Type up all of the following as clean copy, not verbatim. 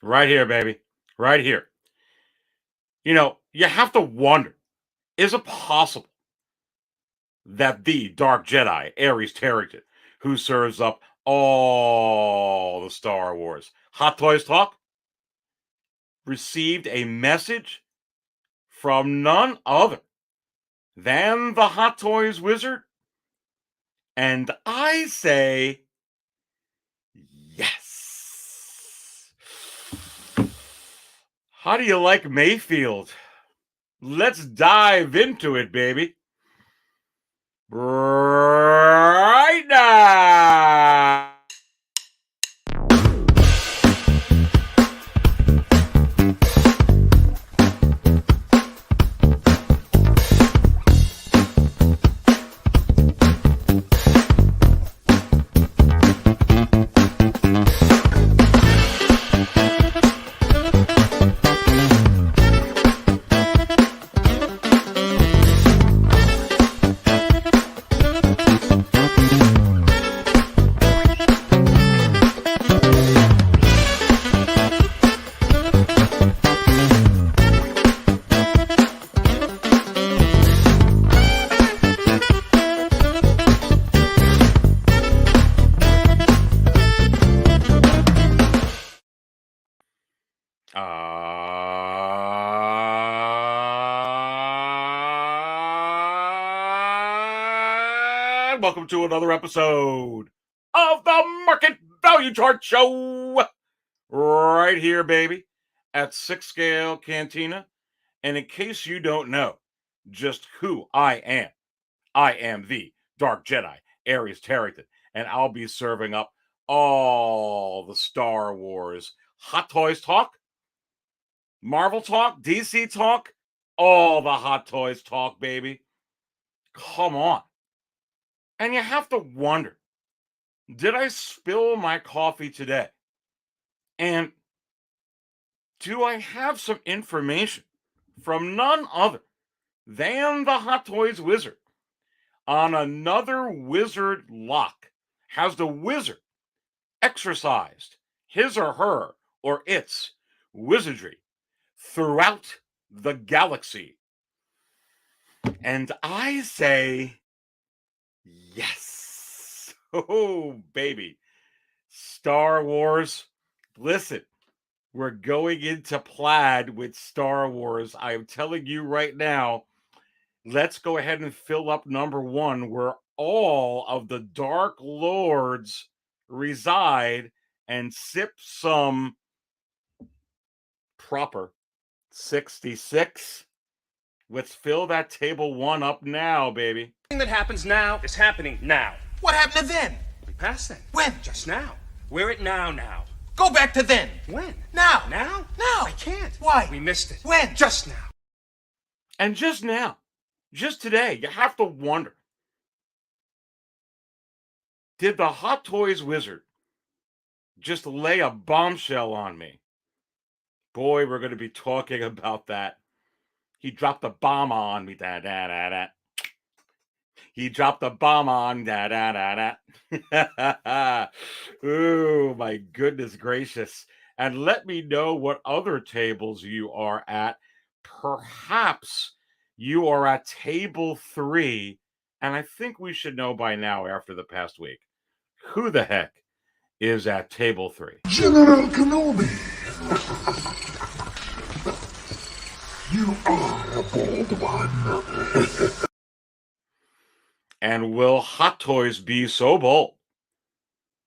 Right here, baby. Right here. You know, you have to wonder, is it possible that the Dark Jedi, Ares Tarrington, who serves up all the Star Wars Hot Toys talk, received a message from none other than the Hot Toys wizard? And I say yes. How do you like Mayfield? Let's dive into it, baby. Right now. Welcome to another episode of the Market Value Chart Show. Right here, baby, at 6 Scale Cantina. And in case you don't know just who I am the Dark Jedi, Ares Tarrington, and I'll be serving up all the Star Wars Hot Toys talk, Marvel talk, DC talk, all the Hot Toys talk, baby. Come on. And you have to wonder, did I spill my coffee today? And do I have some information from none other than the Hot Toys wizard on another wizard lock? Has the wizard exercised his or her or its wizardry throughout the galaxy? And I say yes. Oh, baby. Star Wars. Listen, we're going into plaid with Star Wars. I am telling you right now, let's go ahead and fill up number one, where all of the Dark Lords reside, and sip some proper 66. Let's fill that table one up now, baby. Everything that happens now is happening now. What happened to then? We passed then. When? Just now. We're at now. Go back to then. When? Now. Now? Now. I can't. Why? We missed it. When? Just now. And just now, just today, you have to wonder, did the Hot Toys wizard just lay a bombshell on me? Boy, we're going to be talking about that. He dropped a bomb on me. He dropped a bomb on. Oh, my goodness gracious. And let me know what other tables you are at. Perhaps you are at table 3. And I think we should know by now, after the past week, who the heck is at table 3. General Kenobi. You are a bold one. And will Hot Toys be so bold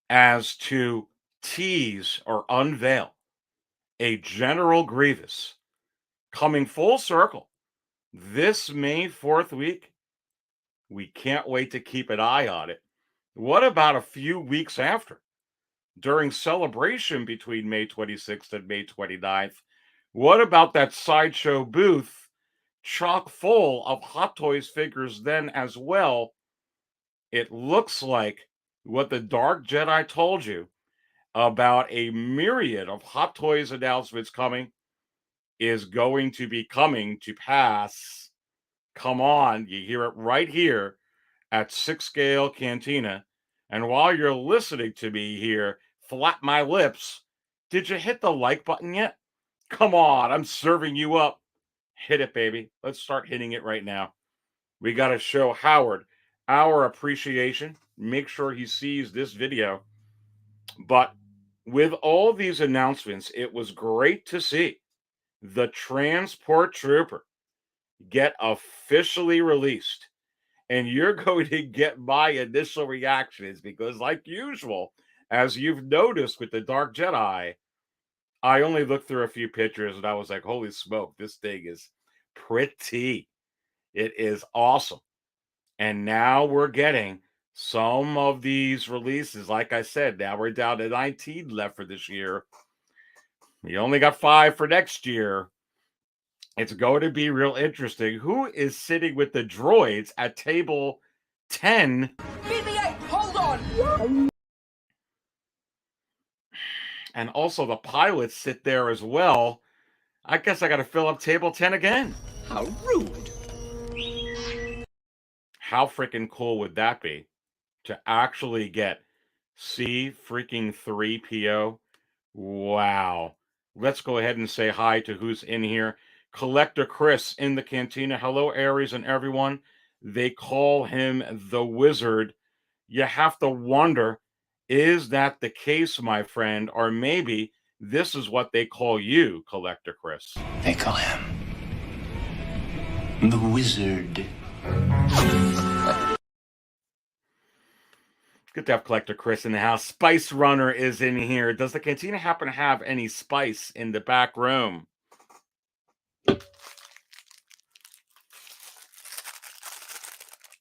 as to tease or unveil a General Grievous coming full circle this May 4th week? We can't wait to keep an eye on it. What about a few weeks after, during celebration between May 26th and May 29th? What about that sideshow booth chock full of Hot Toys figures then as well? It looks like what the Dark Jedi told you about a myriad of Hot Toys announcements coming is going to be coming to pass. Come on, you hear it right here at 6 Scale Cantina. And while you're listening to me here, flap my lips, did you hit the like button yet? Come on, I'm serving you up. Hit it, baby. Let's start hitting it right now. We got to show Howard our appreciation. Make sure he sees this video. But with all these announcements, it was great to see the Transport Trooper get officially released. And you're going to get my initial reactions because, like usual, as you've noticed with the Dark Jedi, I only looked through a few pictures and I was like, holy smoke, this thing is pretty. It is awesome. And now we're getting some of these releases. Like I said, now we're down to 19 left for this year. We only got 5 for next year. It's going to be real interesting. Who is sitting with the droids at table 10? BB-8, hold on! And also the pilots sit there as well. I guess I got to fill up table 10 again. How rude. How freaking cool would that be to actually get C-3PO? Wow. Let's go ahead and say hi to who's in here. Collector Chris in the cantina. Hello, Aries and everyone. They call him the Wizard. You have to wonder, is that the case, my friend? Or maybe this is what they call you, Collector Chris. They call him the Wizard. Good to have Collector Chris in the house. Spice Runner is in here. Does the cantina happen to have any spice in the back room?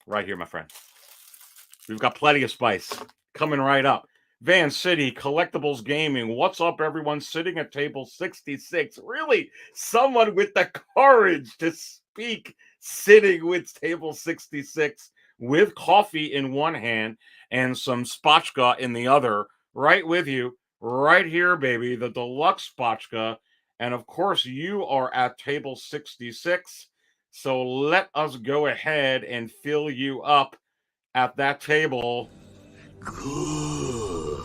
Right here, my friend. We've got plenty of spice coming right up. Van City, Collectibles Gaming. What's up, everyone? Sitting at table 66. Really, someone with the courage to speak sitting with table 66 with coffee in one hand and some spotchka in the other. Right with you. Right here, baby. The deluxe spotchka. And of course, you are at table 66. So let us go ahead and fill you up at that table. Good.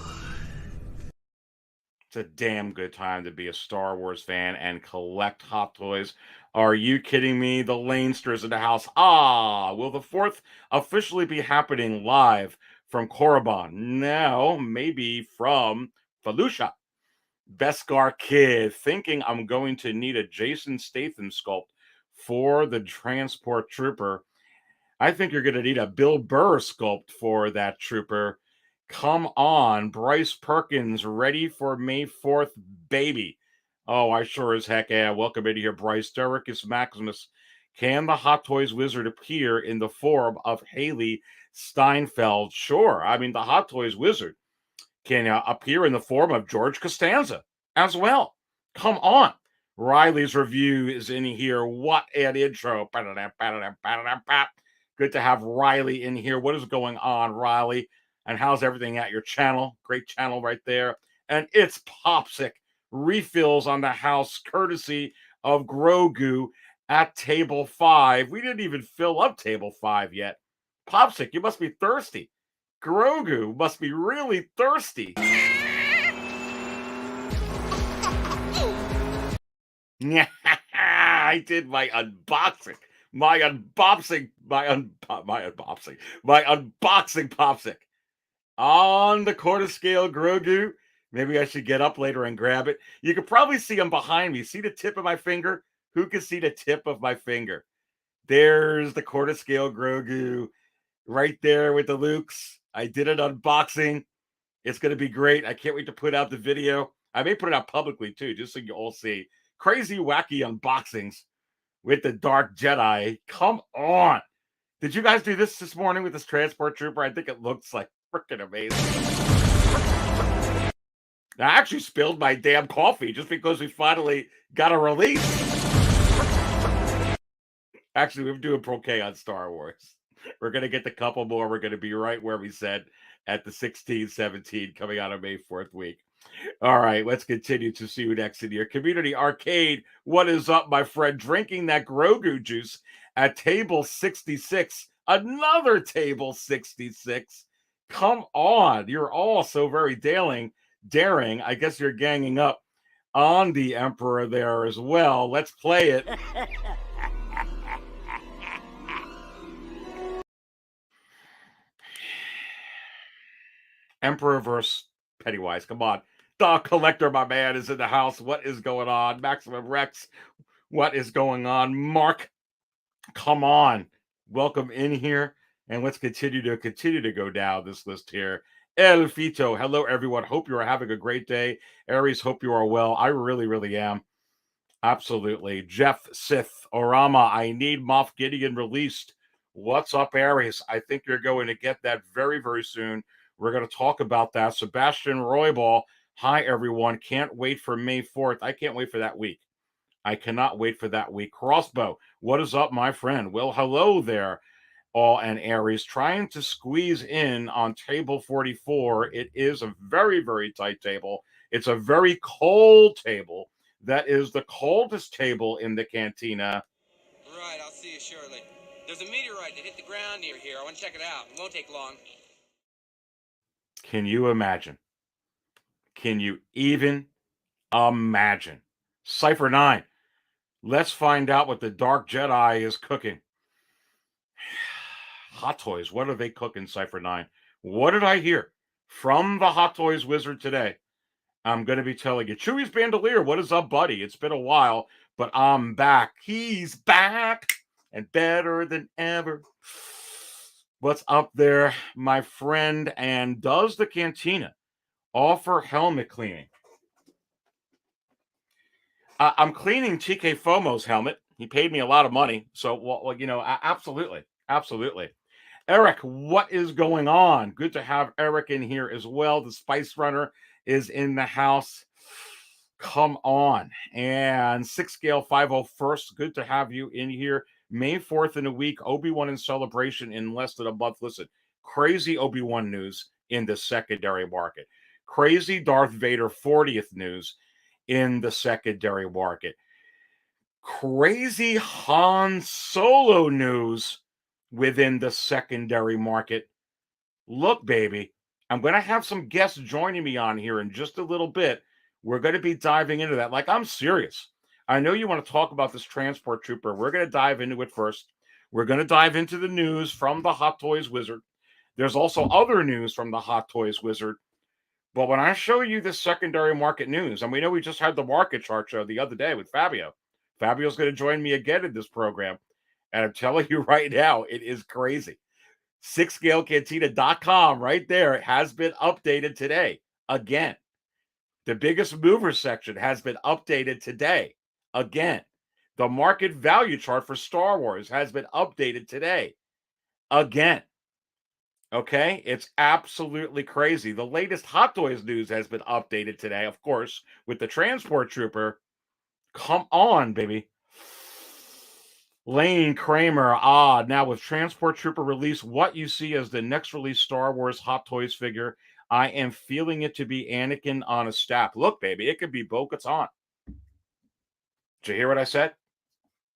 It's a damn good time to be a Star Wars fan and collect Hot Toys. Are you kidding me? The Lanesters in the house. Will the 4th officially be happening live from Korriban? No, maybe from Felucia. Beskar Kid, thinking I'm going to need a Jason Statham sculpt for the Transport Trooper. I think you're going to need a Bill Burr sculpt for that trooper. Come on, Bryce Perkins, ready for May 4th, baby. Oh, I sure as heck am. Welcome in here, Bryce. Dericus Maximus. Can the Hot Toys Wizard appear in the form of Haley Steinfeld? Sure. I mean, the Hot Toys Wizard can appear in the form of George Costanza as well. Come on. Riley's review is in here. What an intro. Good to have Riley in here. What is going on, Riley? And how's everything at your channel? Great channel right there. And it's Popsic. Refills on the house, courtesy of Grogu at table 5. We didn't even fill up table 5 yet. Popsic, you must be thirsty. Grogu must be really thirsty. I did my unboxing. My unboxing Popsic. On the quarter scale Grogu. Maybe I should get up later and grab it. You can probably see him behind me. See the tip of my finger? Who can see the tip of my finger? There's the quarter scale Grogu right there with the Lukes. I did an unboxing. It's going to be great. I can't wait to put out the video. I may put it out publicly too, just so you all see. Crazy, wacky unboxings with the Dark Jedi. Come on. Did you guys do this morning with this Transport Trooper? I think it looks like freaking amazing. I actually spilled my damn coffee just because we finally got a release. Actually, we're doing Pro-K on Star Wars. We're going to get the couple more. We're going to be right where we said at the 16-17 coming out of May 4th week. All right, let's continue to see who next in here. Community Arcade, what is up, my friend? Drinking that Grogu juice at table 66. Another table 66. Come on. You're all so very daring. I guess you're ganging up on the Emperor there as well. Let's play it. Emperor versus Pennywise. Come on. The Collector, my man, is in the house. What is going on? Maximum Rex, what is going on? Mark, come on. Welcome in here. And let's continue to go down this list here. El Fito, hello, everyone. Hope you are having a great day. Aries, hope you are well. I really, really am. Absolutely. Jeff Sith, Orama, I need Moff Gideon released. What's up, Aries? I think you're going to get that very, very soon. We're going to talk about that. Sebastian Roybal, hi, everyone. Can't wait for May 4th. I can't wait for that week. I cannot wait for that week. Crossbow, what is up, my friend? Well, hello there, all and Aries. Trying to squeeze in on table 44. It is a very, very tight table. It's a very cold table. That is the coldest table in the cantina. Right, I'll see you shortly. There's a meteorite that hit the ground near here. I want to check it out. It won't take long. Can you imagine? Can you even imagine? Cypher 9. Let's find out what the Dark Jedi is cooking. Hot Toys. What are they cooking, Cypher 9? What did I hear from the Hot Toys wizard today? I'm going to be telling you. Chewy's Bandolier, what is up, buddy? It's been a while, but I'm back. He's back and better than ever. What's up there, my friend? And does the cantina offer helmet cleaning? I'm cleaning TK FOMO's helmet. He paid me a lot of money. So, well, you know, absolutely. Absolutely. Eric, what is going on? Good to have Eric in here as well. The Spice Runner is in the house. Come on. And 6 scale 501st. Good to have you in here. May 4th in a week. Obi-Wan in celebration in less than a month. Listen, crazy Obi-Wan news in the secondary market. Crazy Darth Vader 40th news in the secondary market. Crazy Han Solo news within the secondary market. Look, baby, I'm going to have some guests joining me on here in just a little bit. We're going to be diving into that. Like, I'm serious. I know you want to talk about this transport trooper. We're going to dive into it first. We're going to dive into the news from the Hot Toys Wizard. There's also other news from the Hot Toys Wizard. But when I show you this secondary market news, and we know we just had the market chart show the other day with Fabio. Fabio's going to join me again in this program. And I'm telling you right now, it is crazy. 6scalecantina.com right there. It has been updated today. Again, the biggest mover section has been updated today. Again, the market value chart for Star Wars has been updated today. Again. Okay, it's absolutely crazy. The latest Hot Toys news has been updated today, of course, with the transport trooper. Come on, baby. Lane Kramer, now with Transport Trooper release, what you see as the next release Star Wars Hot Toys figure, I am feeling it to be Anakin on a staff. Look, baby, it could be Bo-Katan. Did you hear what I said?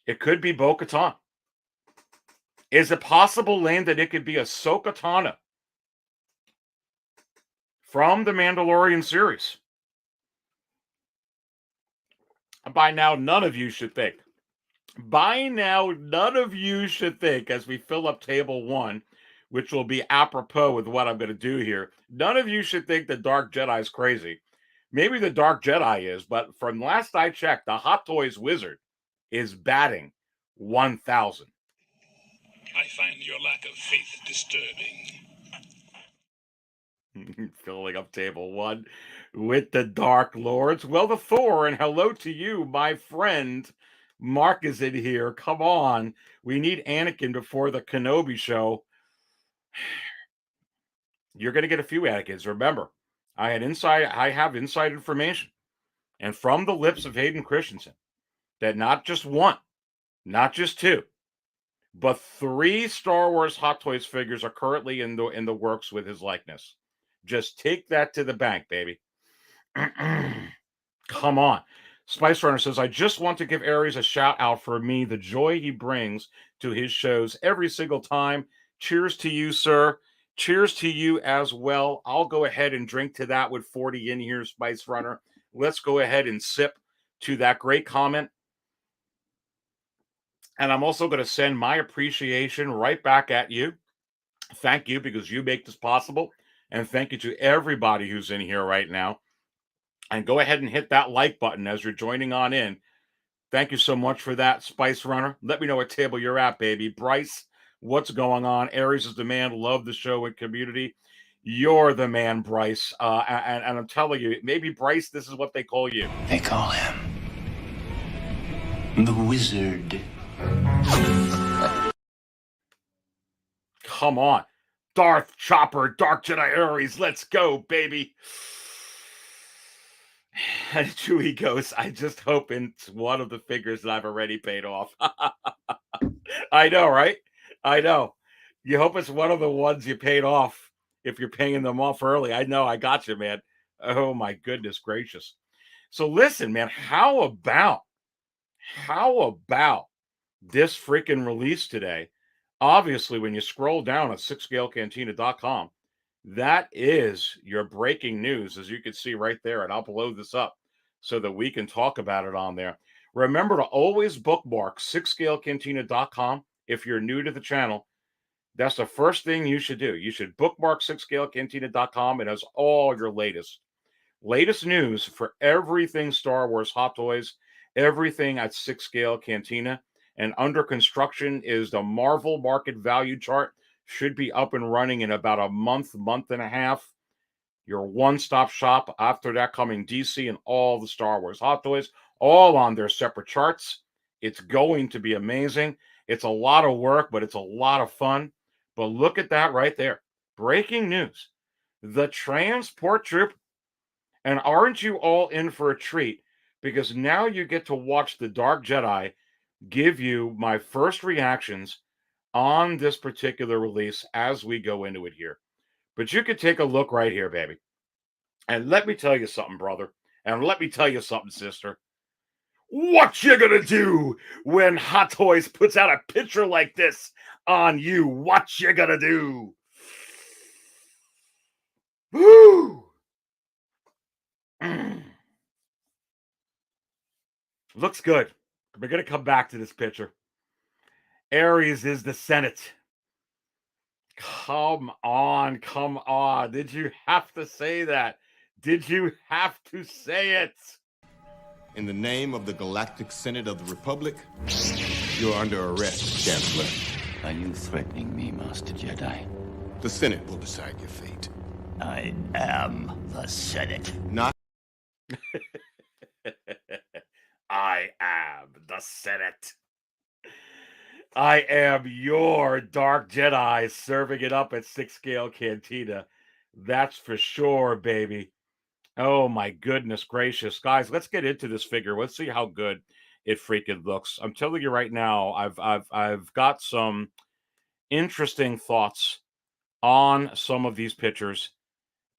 It could be Bo-Katan. Is it possible, Lane, that it could be Ahsoka Tano from the Mandalorian series? By now, none of you should think. As we fill up table 1, which will be apropos with what I'm going to do here, none of you should think the Dark Jedi is crazy. Maybe the Dark Jedi is, but from last I checked, the Hot Toys Wizard is batting 1,000. I find your lack of faith disturbing. Filling up table 1 with the Dark Lords. Well, the Thor, and hello to you, my friend. Mark is in here. Come on. We need Anakin before the Kenobi show. You're going to get a few Anakins. Remember, I have inside information. And from the lips of Hayden Christensen, that not just 1, not just 2, but 3 Star Wars Hot Toys figures are currently in the works with his likeness. Just take that to the bank, baby. Come on. Spice Runner says, I just want to give Aries a shout out for me, the joy he brings to his shows every single time. Cheers to you, sir. Cheers to you as well. I'll go ahead and drink to that with 40 in here, Spice Runner. Let's go ahead and sip to that great comment. And I'm also going to send my appreciation right back at you. Thank you, because you make this possible. And thank you to everybody who's in here right now. And go ahead and hit that like button as you're joining on in. Thank you so much for that, Spice Runner. Let me know what table you're at, baby. Bryce, what's going on? Aries is the man. Love the show and community. You're the man, Bryce. And I'm telling you, maybe Bryce, this is what they call you. They call him the Wizard. Come on. Darth Chopper, Dark Jedi Aries. Let's go, baby. And Chewie goes, I just hope it's one of the figures that I've already paid off. I know, right? I know. You hope it's one of the ones you paid off if you're paying them off early. I know. I got you, man. Oh, my goodness gracious. So listen, man, how about this freaking release today? Obviously, when you scroll down at 6scalecantina.com, that is your breaking news, as you can see right there. And I'll blow this up so that we can talk about it on there. Remember to always bookmark 6scalecantina.com if you're new to the channel. That's the first thing you should do. You should bookmark 6scalecantina.com. It has all your latest news for everything Star Wars Hot Toys, everything at 6 Scale Cantina. And under construction is the Marvel market value chart. Should be up and running in about a month and a half. Your one-stop shop. After that, coming DC and all the Star Wars Hot Toys, all on their separate charts. It's going to be amazing. It's a lot of work, but it's a lot of fun. But look at that right there. Breaking news. The Transport Troop. And aren't you all in for a treat? Because now you get to watch the Dark Jedi give you my first reactions on this particular release as we go into it here. But you can take a look right here, baby. And let me tell you something, brother. And let me tell you something, sister. What you gonna do when Hot Toys puts out a picture like this on you? What you gonna do? Woo! Looks good. We're gonna come back to this picture. Aries is the Senate. Come on. Did you have to say that? Did you have to say it? In the name of the Galactic Senate of the Republic, you're under arrest, Chancellor. Are you threatening me, Master Jedi? The Senate will decide your fate. I am the Senate. Not. I am the Senate. I am your Dark Jedi serving it up at 6 Scale Cantina. That's for sure, baby. Oh my goodness gracious. Guys, let's get into this figure. Let's see how good it freaking looks. I'm telling you right now, I've got some interesting thoughts on some of these pictures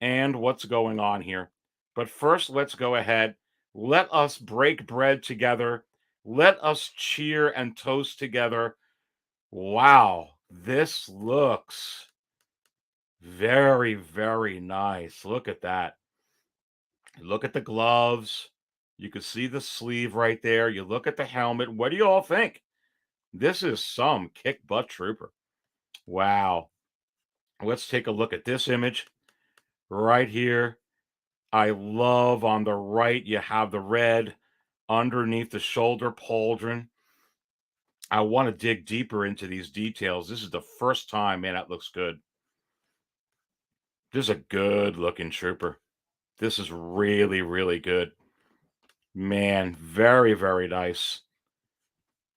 and what's going on here. But first, let's go ahead. Let us break bread together. Let us cheer and toast together. Wow, this looks very, very nice. Look at that. Look at the gloves. You can see the sleeve right there. You look at the helmet. What do you all think? This is some kick butt trooper. Wow. Let's take a look at this image right here. I love on the right, you have the red underneath the shoulder pauldron. I want to dig deeper into these details. This is the first time, man, that looks good. This is a good looking trooper. This is really, really good. Man, very, very nice.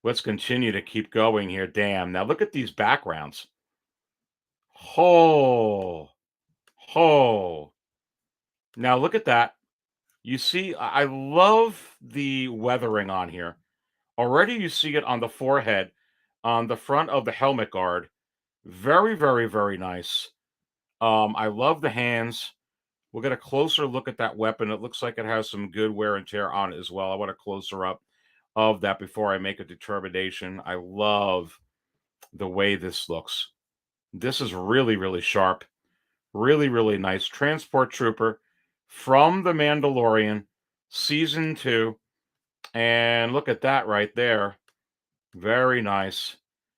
Let's continue to keep going here. Damn. Now look at these backgrounds. Oh. Now look at that. You see, I love the weathering on here. Already you see it on the forehead, on the front of the helmet guard. Very, very, very nice. I love the hands. We'll get a closer look at that weapon. It looks like it has some good wear and tear on it as well. I want a closer up of that before I make a determination. I love the way this looks. This is really, really sharp. Really, really nice. Transport Trooper from The Mandalorian, Season 2. And look at that right there. Very nice.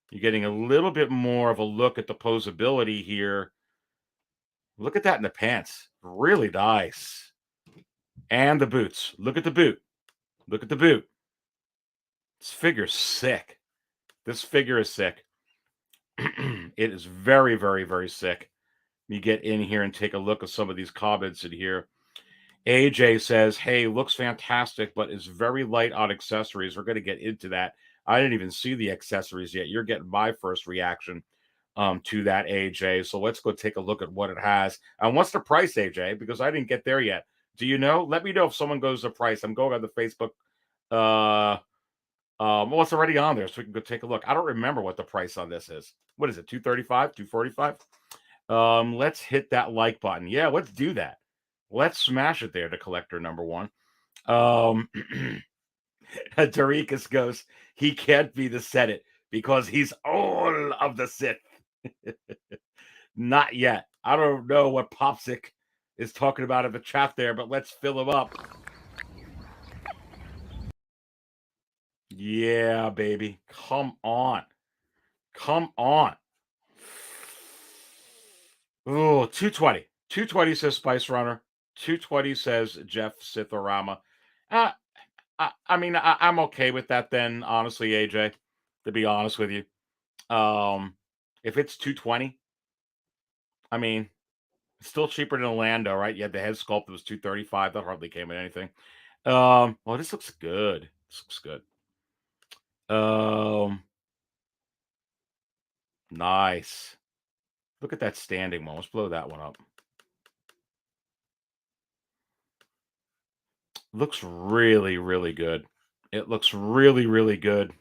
You're getting a little bit more of a look at the posability here. Look at that in the pants. Really nice. And the boots. Look at the boot. Look at the boot. This figure's sick. This figure is sick. It is very, very, very sick. You get in here and take a look at some of these comments in here. AJ says, hey, looks fantastic, but is very light on accessories. We're going to get into that. I didn't even see the accessories yet. You're getting my first reaction to that, AJ. So let's go take a look at what it has. And what's the price, AJ? Because I didn't get there yet. Do you know? Let me know if someone goes to price. I'm going on the Facebook. Well, it's already on there, so we can go take a look. I don't remember what the price on this is. What is it? $235, $245? Let's hit that like button. Yeah, let's do that. Let's smash it there to collector number one. Darikus goes, he can't be the Senate because he's all of the Sith. Not yet. I don't know what Popsic is talking about in the chat there, but let's fill him up. Yeah, baby. Come on. Come on. Oh, 220. 220 says Spice Runner. 220 says Jeff Sithorama. I mean, I'm okay with that then, honestly, AJ, to be honest with you. If it's 220, I mean, it's still cheaper than Orlando, right? You had the head sculpt that was 235. That hardly came in anything. Well, this looks good. This looks good. Nice. Look at that standing one. Let's blow that one up. Looks really, really good. It looks really, really good.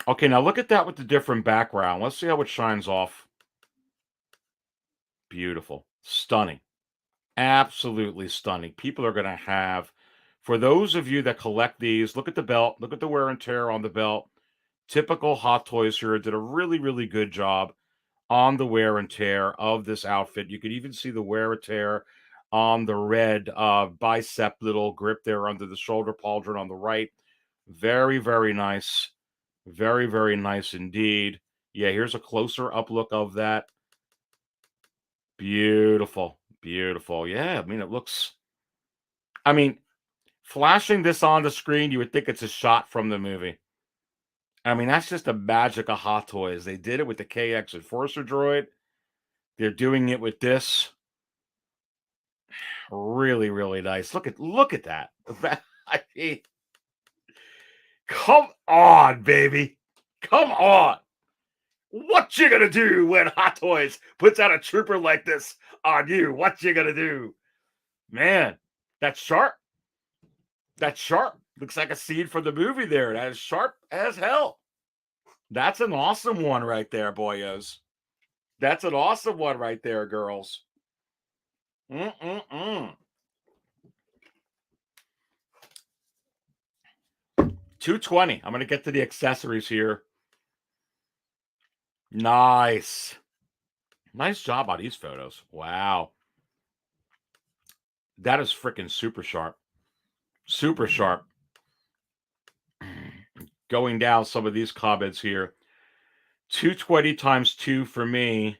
Okay, now look at that with the different background. Let's see how it shines off. Beautiful. Stunning. Absolutely stunning. People are going to have, for those of you that collect these, look at the belt. Look at the wear and tear on the belt. Typical Hot Toys here did a really, really good job on the wear and tear of this outfit. You could even see the wear and tear on the red bicep little grip there under the shoulder pauldron on the right. Very, very nice. Very, very nice indeed. Yeah, here's a closer up look of that. Beautiful. Beautiful. Yeah, I mean, it looks... I mean, flashing this on the screen, you would think it's a shot from the movie. I mean, that's just the magic of Hot Toys. They did it with the KX Enforcer droid. They're doing it with this. Really, really nice. Look at that. I mean, come on, baby. Come on. What you gonna do when Hot Toys puts out a trooper like this on you? What you gonna do? Man, that's sharp. That's sharp. Looks like a scene from the movie there. That is sharp as hell. That's an awesome one right there, boyos. That's an awesome one right there, girls. 220. I'm going to get to the accessories here. Nice. Nice job on these photos. Wow. That is freaking super sharp. Super sharp. Going down some of these comments here. 220 times 2 for me.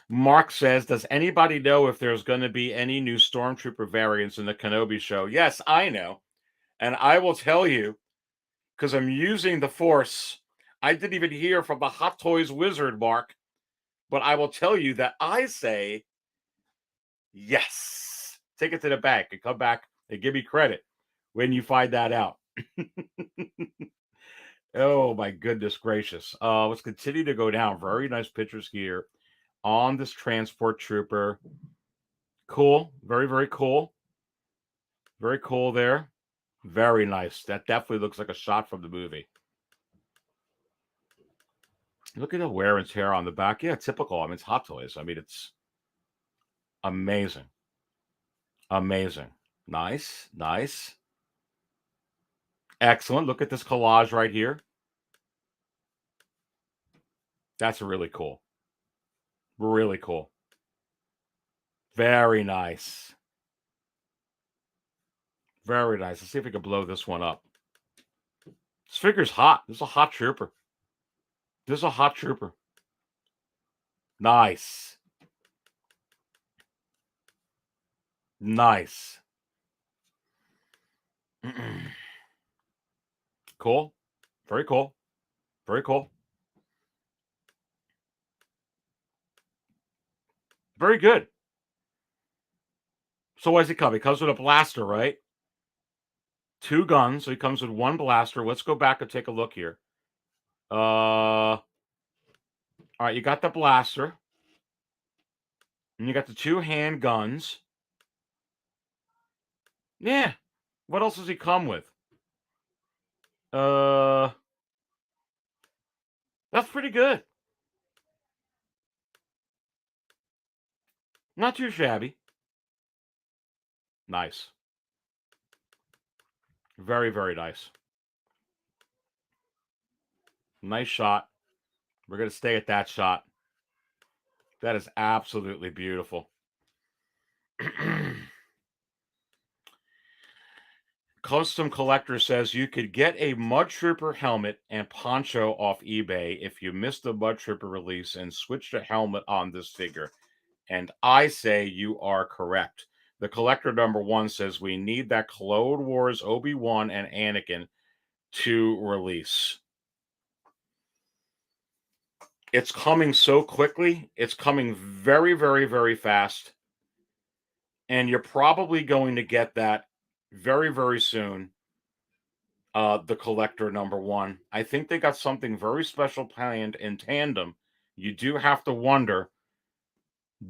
Mark says, does anybody know if there's going to be any new Stormtrooper variants in the Kenobi show? Yes, I know. And I will tell you, because I'm using the Force. I didn't even hear from the Hot Toys wizard, Mark. But I will tell you that I say yes. Take it to the bank and come back and give me credit when you find that out. Oh, my goodness gracious. Let's continue to go down. Very nice pictures here on this transport trooper. Cool. Very, very cool. Very cool there. Very nice. That definitely looks like a shot from the movie. Look at the wear and tear on the back. Yeah, typical. I mean, it's Hot Toys. I mean, it's amazing. Amazing. Nice. Nice. Excellent. Look at this collage right here. That's really cool. Really cool. Very nice. Very nice. Let's see if we can blow this one up. This figure's hot. This is a hot trooper. This is a hot trooper. Nice. Nice. Cool. Very cool. Very cool. Very good. So what does he come? He comes with a blaster, right? 2 guns. So he comes with 1 blaster. Let's go back and take a look here. All right, you got the blaster. And you got the 2 handguns. Yeah. What else does he come with? That's pretty good. Not too shabby. Nice. Very, very nice. Nice shot. We're going to stay at that shot. That is absolutely beautiful. Custom Collector says you could get a Mud Trooper helmet and poncho off eBay if you missed the Mud Trooper release and switched a helmet on this figure. And I say you are correct. The collector number 1 says we need that Clone Wars Obi-Wan and Anakin to release. It's coming so quickly. It's coming very, very, very fast. And you're probably going to get that very, very soon. The collector number 1. I think they got something very special planned in tandem. You do have to wonder,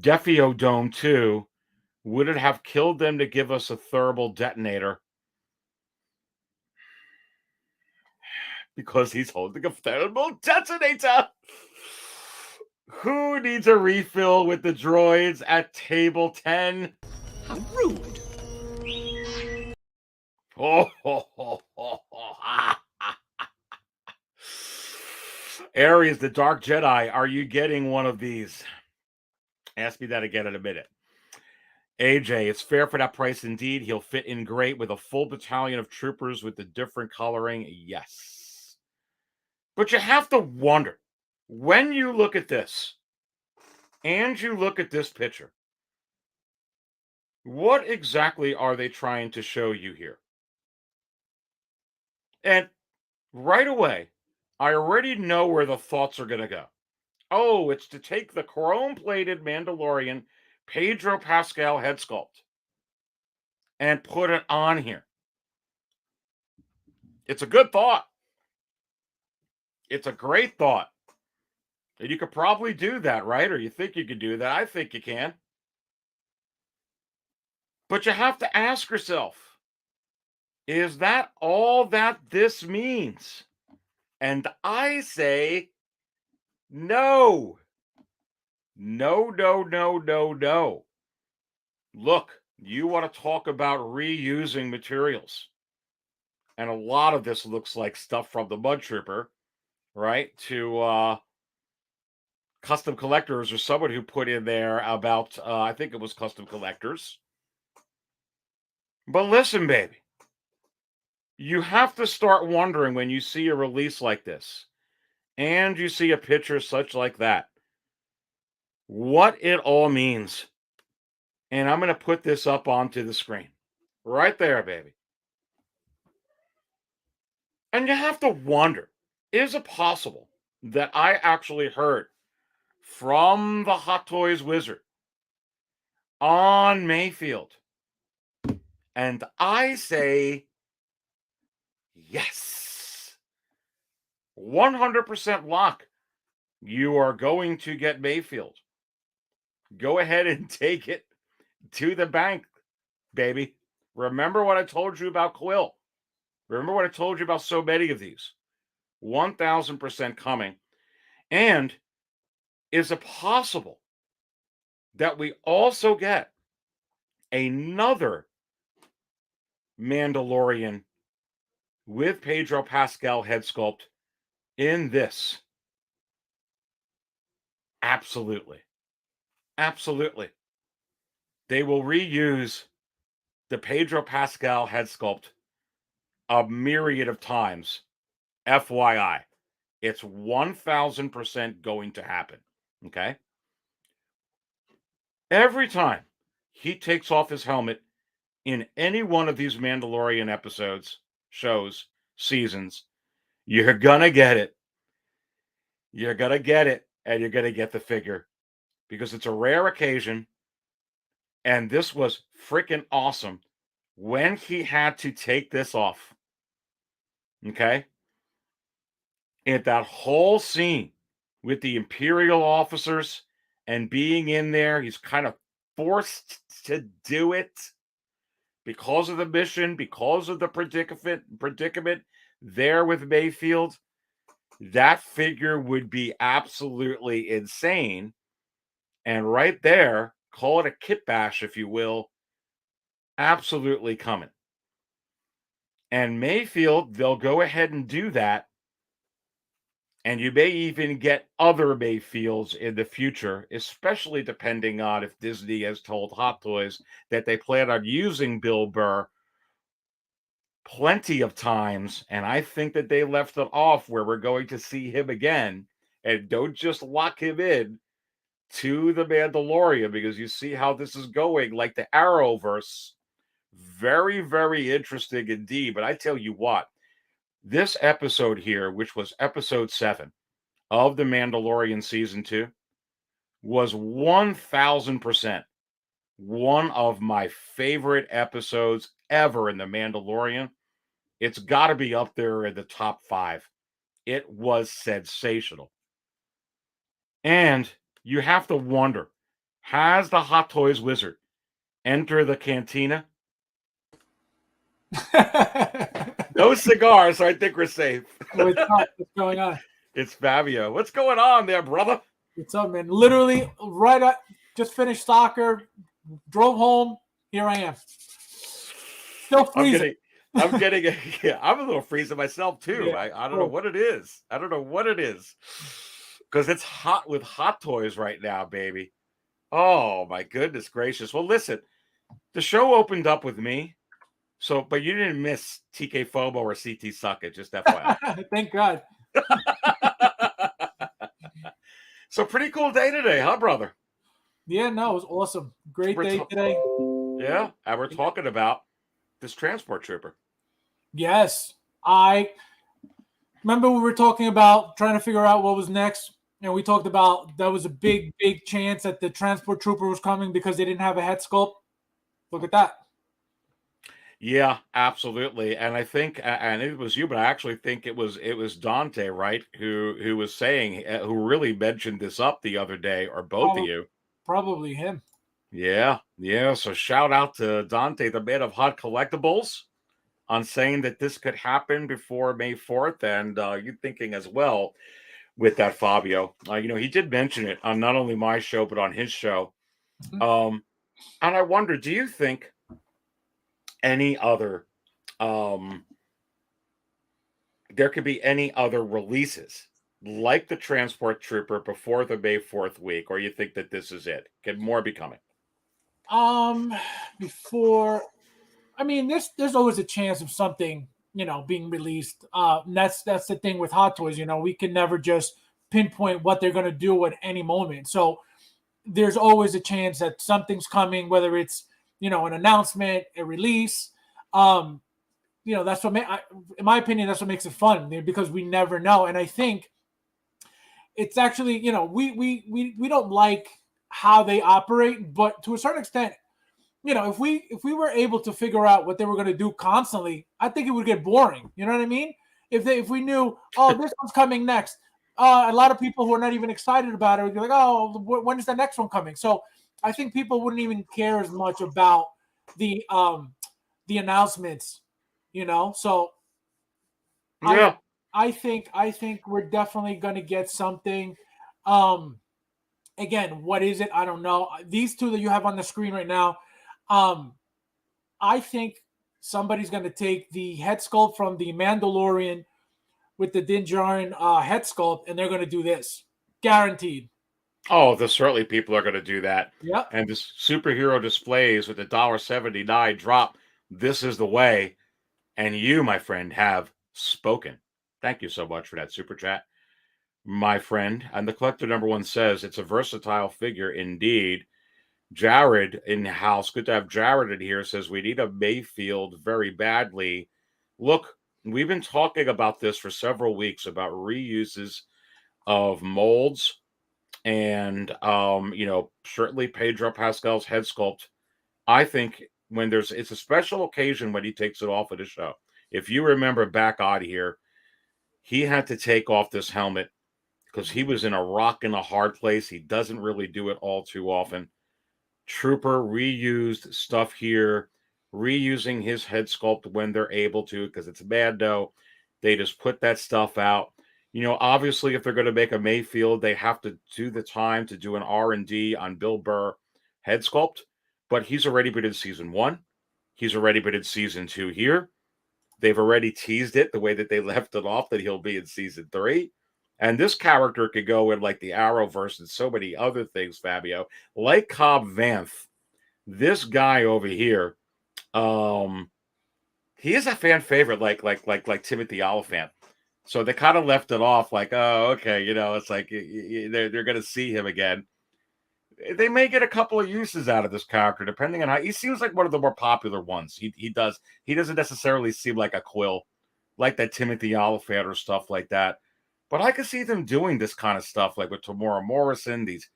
Defio Dome 2, would it have killed them to give us a thermal detonator? Because he's holding a thermal detonator. Who needs a refill with the droids at table 10? How rude. Oh, Aries, the Dark Jedi, are you getting one of these? Ask me that again in a minute. AJ, it's fair for that price indeed. He'll fit in great with a full battalion of troopers with the different coloring. Yes. But you have to wonder, when you look at this and you look at this picture, what exactly are they trying to show you here? And right away, I already know where the thoughts are going to go. Oh, it's to take the chrome-plated Mandalorian Pedro Pascal head sculpt and put it on here. It's a good thought. It's a great thought. And you could probably do that, right? Or you think you could do that. I think you can. But you have to ask yourself, is that all that this means? And I say, no. No, no, no, no, no. Look, you want to talk about reusing materials. And a lot of this looks like stuff from the Mud Trooper, right? To Custom Collectors, or someone who put in there about, I think it was Custom Collectors. But listen, baby, you have to start wondering when you see a release like this and you see a picture such like that, what it all means. And I'm going to put this up onto the screen. Right there, baby. And you have to wonder, is it possible that I actually heard from the Hot Toys Wizard on Mayfield? And I say, yes. 100% lock. You are going to get Mayfield. Go ahead and take it to the bank, baby. Remember what I told you about Quill. Remember what I told you about so many of these. 1,000% coming. And is it possible that we also get another Mandalorian with Pedro Pascal head sculpt in this Absolutely. Absolutely. They will reuse the Pedro Pascal head sculpt a myriad of times. FYI. It's 1000% going to happen. Okay? Every time he takes off his helmet in any one of these Mandalorian episodes, shows, seasons, you're gonna get it. You're gonna get it, and you're gonna get the figure because it's a rare occasion. And this was freaking awesome when he had to take this off. Okay? And that whole scene with the Imperial officers and being in there, he's kind of forced to do it because of the mission, because of the predicament there with Mayfield. That figure would be absolutely insane. And right there, call it a kit bash, if you will, absolutely coming. And Mayfield, they'll go ahead and do that. And you may even get other Mayfields in the future, especially depending on if Disney has told Hot Toys that they plan on using Bill Burr plenty of times. And I think that they left it off where we're going to see him again. And don't just lock him in to the Mandalorian, because you see how this is going, like the Arrowverse. Very, very interesting indeed. But I tell you what, this episode here, which was episode 7 of The Mandalorian season 2, was 1000% one of my favorite episodes ever in The Mandalorian. It's got to be up there in the top 5. It was sensational. And you have to wonder, has the Hot Toys wizard enter the cantina? No cigars, so I think we're safe. What's up? What's going on? It's Fabio. What's going on there, brother? What's up, man? Literally, just finished soccer, drove home. Here I am. Still freezing. I'm a little freezing myself too. Yeah, I don't know what it is. I don't know what it is. Because it's hot with Hot Toys right now, baby. Oh, my goodness gracious. Well, listen, the show opened up with me. So, but you didn't miss TK Fobo or CT Suckett, just FYI. Thank God. So, pretty cool day today, huh, brother? Yeah, no, it was awesome. Great day today. Yeah, and we're talking about this transport trooper. Yes. I remember we were talking about trying to figure out what was next. And we talked about that was a big, big chance that the transport trooper was coming because they didn't have a head sculpt. Look at that. Yeah, absolutely. And I think, and it was you, but I actually think it was Dante, right? Who was saying, who really mentioned this up the other day, or both of you. Probably him. Yeah. So shout out to Dante, the man of Hot Collectibles, on saying that this could happen before May 4th. And you thinking as well with that, Fabio. He did mention it on not only my show, but on his show. And I wonder, do you think any other there could be any other releases like the transport trooper before the May 4th week, or you think that this is it? Can more be coming? There's always a chance of something being released. And that's the thing with Hot Toys. We can never just pinpoint what they're going to do at any moment. So there's always a chance that something's coming, whether it's an announcement, a release. That's what in my opinion, that's what makes it fun, because we never know. And I think it's actually, we don't like how they operate, but to a certain extent, if we were able to figure out what they were going to do constantly, I think it would get boring. You know what I mean? If we knew, this one's coming next, a lot of people who are not even excited about it would be like, oh, when is the next one coming? So I think people wouldn't even care as much about the announcements, So yeah, I think we're definitely going to get something. Again, what is it? I don't know. These two that you have on the screen right now, I think somebody's going to take the head sculpt from the Mandalorian with the Din Djarin head sculpt, and they're going to do this. Guaranteed. Oh, there's certainly people are going to do that. Yep. And this superhero displays with the $1.79 drop. This is the way. And you, my friend, have spoken. Thank you so much for that super chat, my friend. And the collector number one says it's a versatile figure indeed. Jared in the house, good to have Jared in here, says we need a Mayfield very badly. Look, we've been talking about this for several weeks about reuses of molds and certainly Pedro Pascal's head sculpt. I think when it's a special occasion when he takes it off of the show. If you remember back out here, he had to take off this helmet because he was in a rock and a hard place. He doesn't really do it all too often. Trooper reused stuff here, reusing his head sculpt when they're able to, because it's Mando. They just put that stuff out. Obviously, if they're going to make a Mayfield, they have to do the time to do an R&D on Bill Burr head sculpt. But he's already been in season 1. He's already been in season 2 here. They've already teased it the way that they left it off that he'll be in season 3. And this character could go in like the Arrowverse and so many other things, Fabio. Like Cobb Vanth, this guy over here, he is a fan favorite, like Timothy Oliphant. So they kind of left it off like, oh, okay, it's like they're going to see him again. They may get a couple of uses out of this character, depending on how he seems like one of the more popular ones. He doesn't necessarily seem like a Quill, like that Timothy Oliphant or stuff like that. But I could see them doing this kind of stuff, like with Tamora Morrison, these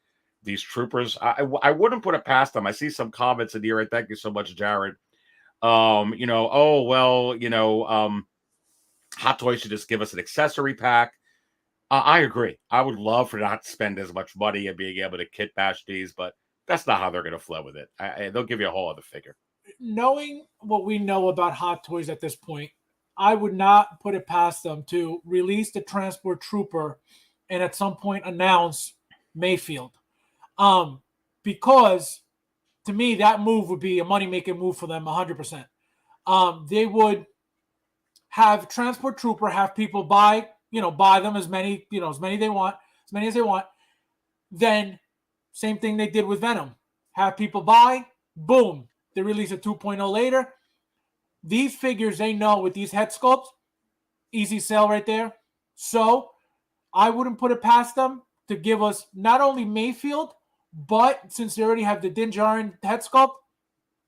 troopers. I wouldn't put it past them. I see some comments in here, and thank you so much, Jared. Hot Toys should just give us an accessory pack. I agree. I would love for not to spend as much money and being able to kit bash these, but that's not how they're going to flow with it. They'll give you a whole other figure. Knowing what we know about Hot Toys at this point, I would not put it past them to release the Transport Trooper and at some point announce Mayfield. Because to me, that move would be a money-making move for them 100%. They would have Transport Trooper, have people buy them as many they want. Then same thing they did with Venom. Have people buy, boom, they release a 2.0 later. These figures, they know with these head sculpts, easy sale right there. So I wouldn't put it past them to give us not only Mayfield, but since they already have the Din Djarin head sculpt,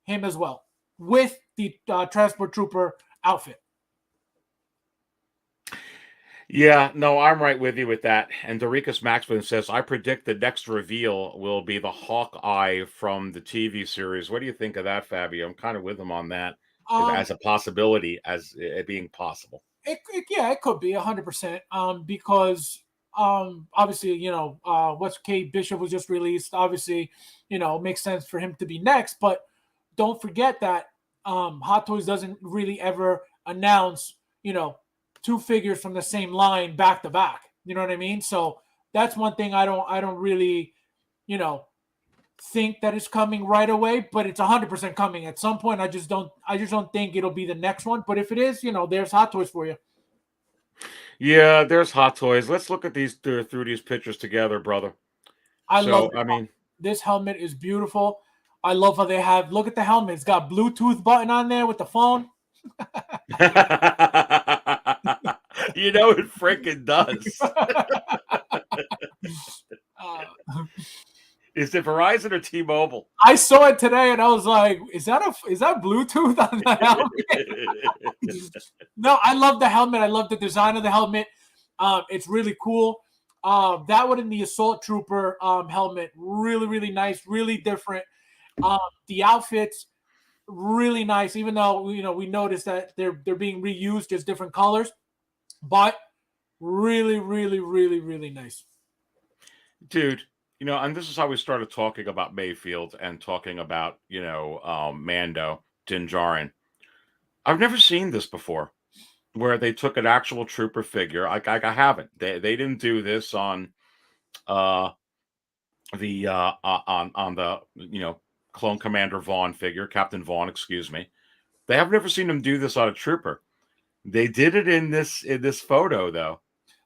him as well with the Transport Trooper outfit. Yeah, no, I'm right with you with that. And Dorikas Maxman says, I predict the next reveal will be the Hawkeye from the TV series. What do you think of that, Fabio? I'm kind of with him on that as a possibility, as it being possible. It could be 100%. Because obviously, what's Kate Bishop was just released. Obviously, it makes sense for him to be next. But don't forget that Hot Toys doesn't really ever announce, two figures from the same line back to back. You know what I mean? So that's one thing I don't really, think that it's coming right away, but it's 100% coming at some point. I just don't think it'll be the next one. But if it is, there's Hot Toys for you. Yeah, there's Hot Toys. Let's look at these through these pictures together, brother. I mean, this helmet is beautiful. I love how they have, look at the helmet. It's got Bluetooth button on there with the phone. It freaking does. Is it Verizon or T-Mobile? I saw it today and I was like, is that Bluetooth on the helmet? No, I love the helmet. I love the design of the helmet. It's really cool. That one in the Assault Trooper helmet, really, really nice, really different. The outfits, really nice, even though we noticed that they're being reused, just different colors, but really, really, really, really nice. Dude, and this is how we started talking about Mayfield and talking about, Mando, Din Djarin. I've never seen this before, where they took an actual trooper figure. I haven't. They didn't do this on the Clone Commander Vaughn figure, Captain Vaughn, excuse me. I've never seen them do this on a trooper. They did it in this photo, though.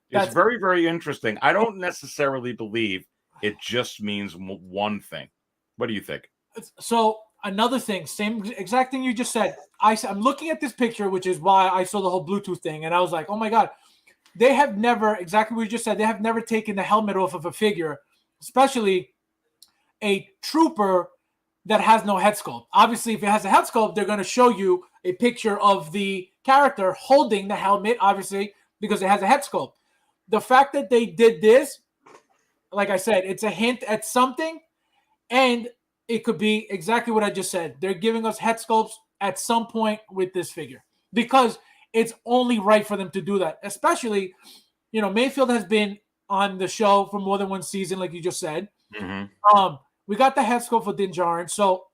It's very, very interesting. I don't necessarily believe it just means one thing. What do you think? So another thing, same exact thing you just said. I'm looking at this picture, which is why I saw the whole Bluetooth thing, and I was like, oh my God. They have never, exactly what you just said, they have never taken the helmet off of a figure, especially a trooper that has no head sculpt. Obviously, if it has a head sculpt, they're going to show you a picture of the character holding the helmet, obviously, because it has a head sculpt. The fact that they did this, like I said, it's a hint at something, and it could be exactly what I just said. They're giving us head sculpts at some point with this figure because it's only right for them to do that, especially, Mayfield has been on the show for more than one season, like you just said. Mm-hmm. We got the head sculpt for Din Djarin, so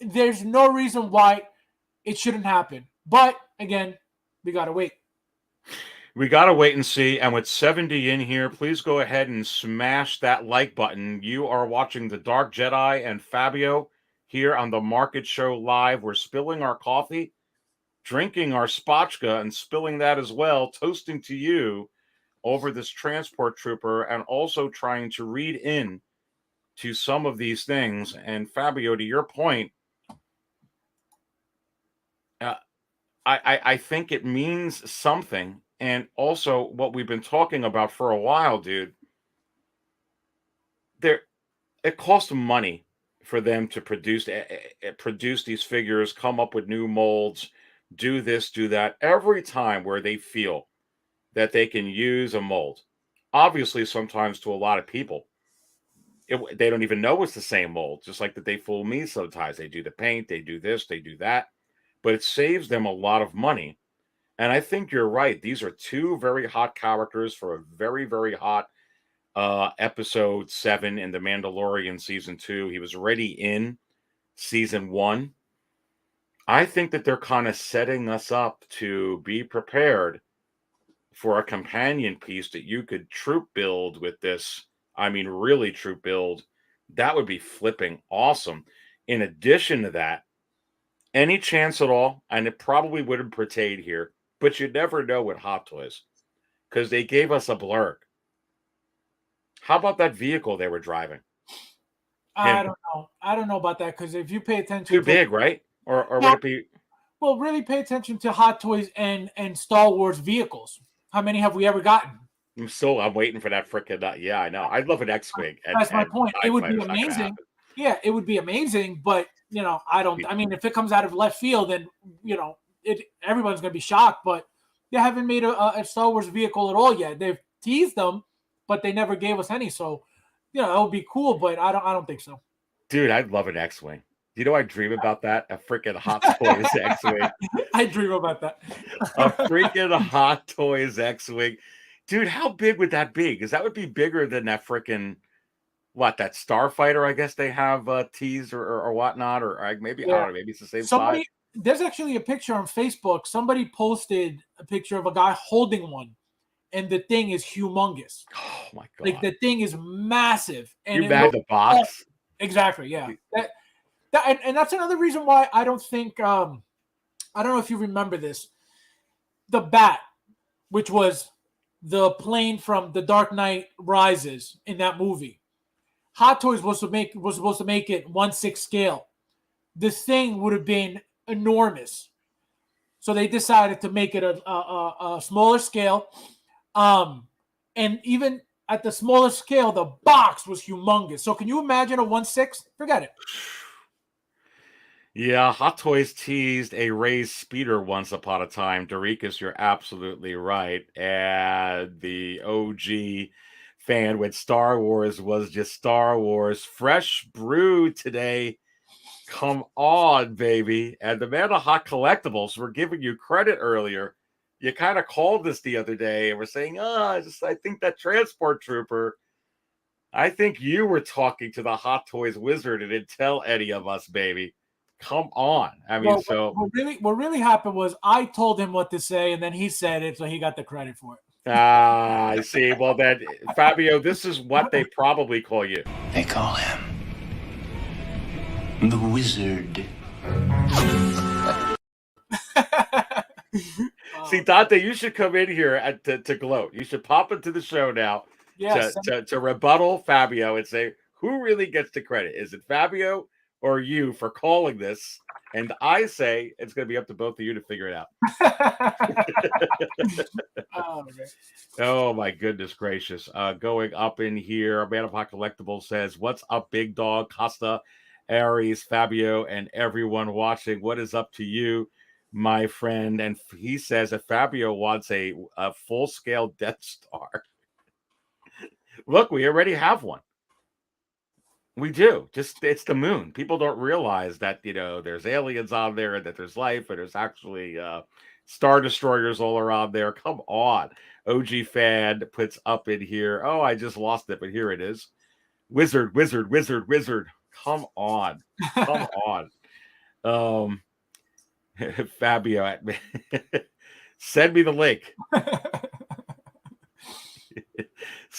there's no reason why it shouldn't happen. But again, we gotta wait. We gotta wait and see. And with 70 in here, please go ahead and smash that like button. You are watching the Dark Jedi and Fabio here on the Market Show Live. We're spilling our coffee, drinking our spotchka, and spilling that as well, toasting to you over this transport trooper, and also trying to read in to some of these things. And Fabio, to your point, I think it means something. And also what we've been talking about for a while, dude, it costs money for them to produce these figures, come up with new molds, do this, do that, every time where they feel that they can use a mold. Obviously, sometimes to a lot of people, they don't even know it's the same mold, just like that they fool me sometimes. They do the paint, they do this, they do that, but it saves them a lot of money. And I think you're right. These are two very hot characters for a very, very hot episode 7 in The Mandalorian season 2. He was already in season 1. I think that they're kind of setting us up to be prepared for a companion piece that you could troop build with this. I mean, really troop build. That would be flipping awesome. In addition to that, any chance at all, and it probably wouldn't pertain here, but you never know with Hot Toys, because they gave us a blurb. How about that vehicle they were driving? I don't know. I don't know about that, because if you pay attention, too big, right? Or would it be? Well, really pay attention to Hot Toys and Star Wars vehicles. How many have we ever gotten? I'm waiting for that freaking. Yeah, I know. I'd love an X-wing. That's my point. It would be amazing. Yeah, it would be amazing, but I don't. I mean, if it comes out of left field, then everyone's gonna be shocked. But they haven't made a Star Wars vehicle at all yet. They've teased them, but they never gave us any. So, it would be cool, but I don't think so. Dude, I'd love an X-wing. I dream about that? A freaking Hot Toys X-wing. I dream about that. A freaking Hot Toys X-wing. Dude, how big would that be? Because that would be bigger than that freaking, that Starfighter, I guess they have teased or whatnot, or maybe, I don't know, maybe it's the same size. There's actually a picture on Facebook. Somebody posted a picture of a guy holding one, and the thing is humongous. Oh, my God. Like, the thing is massive. And you bag the box? Exactly, yeah. And that's another reason why I don't think, I don't know if you remember this, the Bat, which was the plane from The Dark Knight Rises in that movie. Hot Toys was supposed to make it 1/6 scale. This thing would have been enormous. So they decided to make it a smaller scale. And even at the smaller scale, the box was humongous. So can you imagine a 1/6? Forget it. Yeah, Hot Toys teased a raised speeder once upon a time. Dorikas, you're absolutely right. And the OG fan with Star Wars was just Star Wars. Fresh brew today. Come on, baby. And the man of Hot Collectibles, we're giving you credit earlier. You kind of called this the other day and we're saying, I think that transport trooper, I think you were talking to the Hot Toys wizard and didn't tell any of us, baby. Come on. I mean, what really happened was I told him what to say, and then he said it, so he got the credit for it. I see. Well, then, Fabio, this is what they probably call you. They call him the Wizard. See, Dante, you should come in here to gloat. You should pop into the show now Yes. to rebuttal Fabio and say, who really gets the credit? Is it Fabio or you for calling this? And I say it's going to be up to both of you to figure it out. Oh, my goodness gracious. Going up in here, Man of Hot Collectibles says, what's up, Big Dog, Costa, Aries, Fabio, and everyone watching? What is up to you, my friend? And he says that Fabio wants a full-scale Death Star. Look, we already have one. We do. Just it's the moon. People don't realize that, there's aliens on there and that there's life and there's actually Star Destroyers all around there. Come on. OG fan puts up in here. Oh, I just lost it, but here it is. Wizard. Come on. Come on. Fabio, send me the link.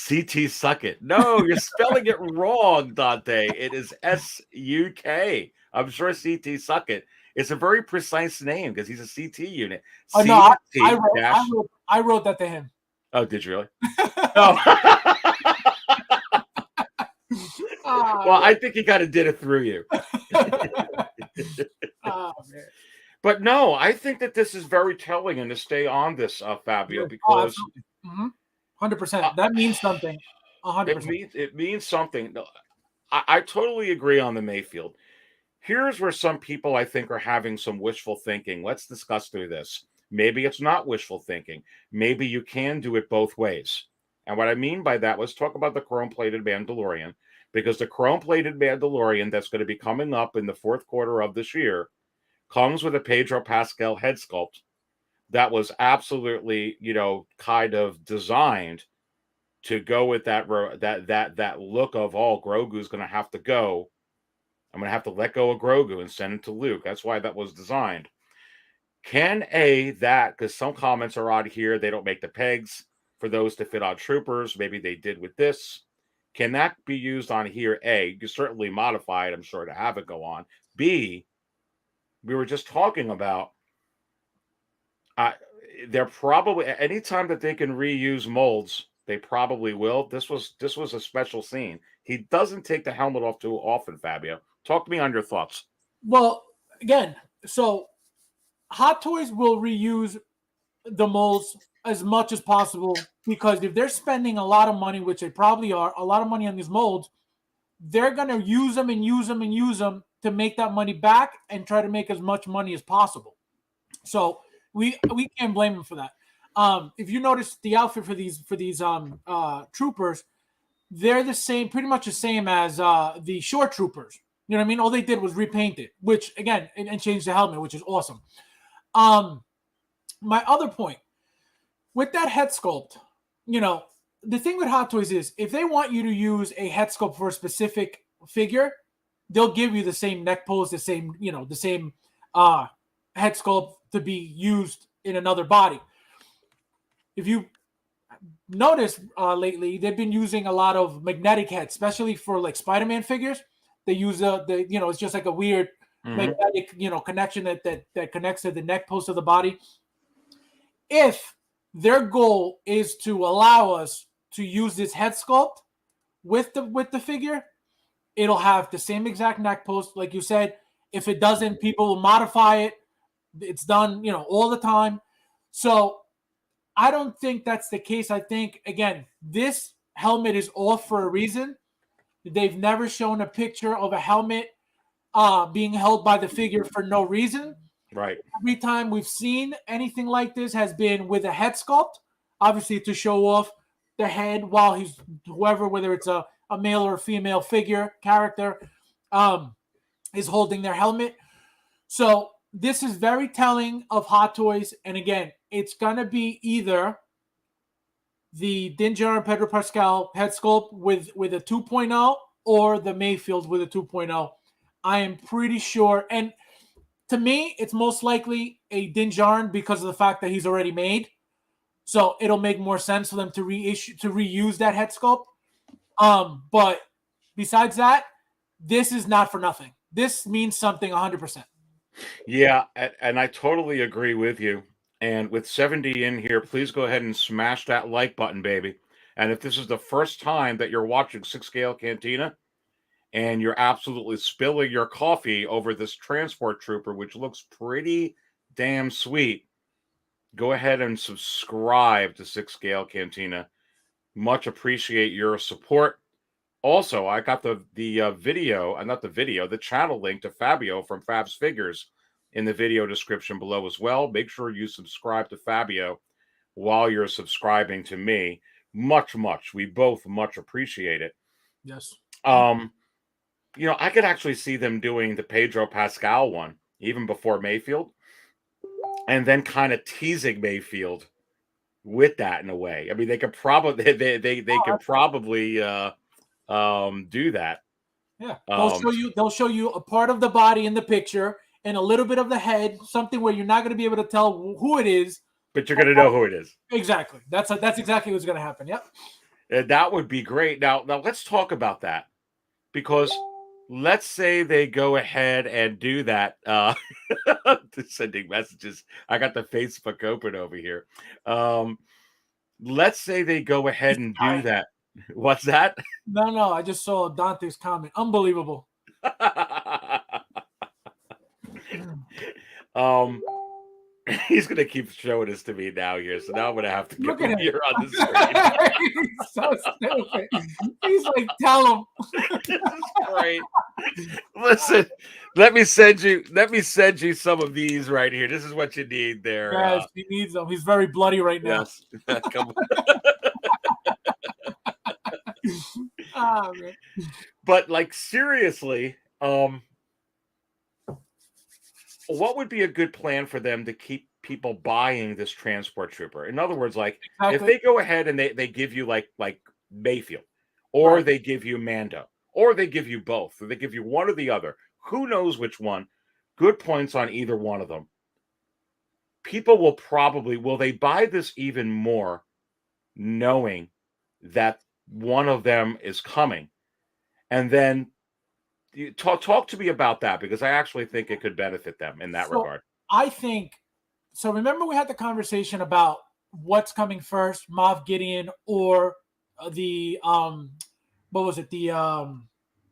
CT suck it. No, you're spelling it wrong, Dante. It is SUK. I'm sure CT suck it. It's a very precise name because he's a CT unit. Oh, no, I wrote that to him. Oh, did you really? Oh. Well, I think he kind of did it through you. Oh, man. But no, I think that this is very telling, and to stay on this, Fabio, because 100%. That means something. 100%. It means something. I totally agree on the Mayfield. Here's where some people, I think, are having some wishful thinking. Let's discuss through this. Maybe it's not wishful thinking. Maybe you can do it both ways. And what I mean by that, let's talk about the chrome-plated Mandalorian, because the chrome-plated Mandalorian that's going to be coming up in the fourth quarter of this year comes with a Pedro Pascal head sculpt that was absolutely, kind of designed to go with that look of, Grogu's going to have to go. I'm going to have to let go of Grogu and send it to Luke. That's why that was designed. Because some comments are on here, they don't make the pegs for those to fit on troopers. Maybe they did with this. Can that be used on here? A, you can certainly modify it, I'm sure, to have it go on. B, we were just talking about they're probably, anytime that they can reuse molds, they probably will. This was a special scene. He doesn't take the helmet off too often, Fabio. Talk to me on your thoughts. Well, again, so Hot Toys will reuse the molds as much as possible, because if they're spending a lot of money, which they probably are, a lot of money on these molds, they're going to use them and use them and use them to make that money back and try to make as much money as possible. So we can't blame them for that. If you notice the outfit for these troopers, they're the same, pretty much the same as the shore troopers. You know what I mean? All they did was repaint it, which again, and change the helmet, which is awesome. My other point with that head sculpt, the thing with Hot Toys is if they want you to use a head sculpt for a specific figure, they'll give you the same neck pose, the same head sculpt to be used in another body. If you notice lately, they've been using a lot of magnetic heads, especially for like Spider-Man figures. They use it's just like a weird magnetic, connection that connects to the neck post of the body. If their goal is to allow us to use this head sculpt with the figure, it'll have the same exact neck post, like you said. If it doesn't, people will modify it. It's done, all the time. So I don't think that's the case. I think, again, this helmet is off for a reason. They've never shown a picture of a helmet being held by the figure for no reason. Right. Every time we've seen anything like this has been with a head sculpt, obviously to show off the head while he's whether it's a male or a female figure character, is holding their helmet. So this is very telling of Hot Toys. And again, it's going to be either the Din Djarin Pedro Pascal head sculpt with a 2.0 or the Mayfield with a 2.0. I am pretty sure. And to me, it's most likely a Din Djarin because of the fact that he's already made. So it'll make more sense for them to reuse that head sculpt. But besides that, this is not for nothing. This means something 100%. Yeah, and I totally agree with you. And with 70 in here, please go ahead and smash that like button, baby. And if this is the first time that you're watching 6-Scale Cantina and you're absolutely spilling your coffee over this transport trooper, which looks pretty damn sweet, go ahead and subscribe to 6-Scale Cantina. Much appreciate your support. Also, I got the video, not the video, the channel link to Fabio from FabsFigures in the video description below as well. Make sure you subscribe to Fabio while you're subscribing to me. Much. We both much appreciate it. Yes. I could actually see them doing the Pedro Pascal one even before Mayfield, and then kind of teasing Mayfield with that in a way. I mean, they could probably could probably do that. Yeah, they'll show you a part of the body in the picture and a little bit of the head, something where you're not going to be able to tell who it is, but you're going to know who it is. Exactly. That's exactly what's going to happen. Yep. And that would be great. Now let's talk about that, because let's say they go ahead and do that. Sending messages. I got the Facebook open over here. Let's say they go ahead and do that. What's that? No. I just saw Dante's comment. Unbelievable. He's gonna keep showing this to me now here, so now I'm gonna have to get him here on the screen. He's so stupid. He's like, tell him. This is great. Listen, let me send you some of these right here. This is what you need there. Yes, he needs them. He's very bloody right now. Yes. Come on. Man. But like, seriously, what would be a good plan for them to keep people buying this transport trooper? In other words, like, if they go ahead and they give you like Mayfield, or they give you Mando, or they give you both, or they give you one or the other, who knows which one, good points on either one of them. People will they buy this even more knowing that one of them is coming? And then talk to me about that, because I actually think it could benefit them in that regard. I think so. Remember, we had the conversation about what's coming first, Moff Gideon or the what was it, the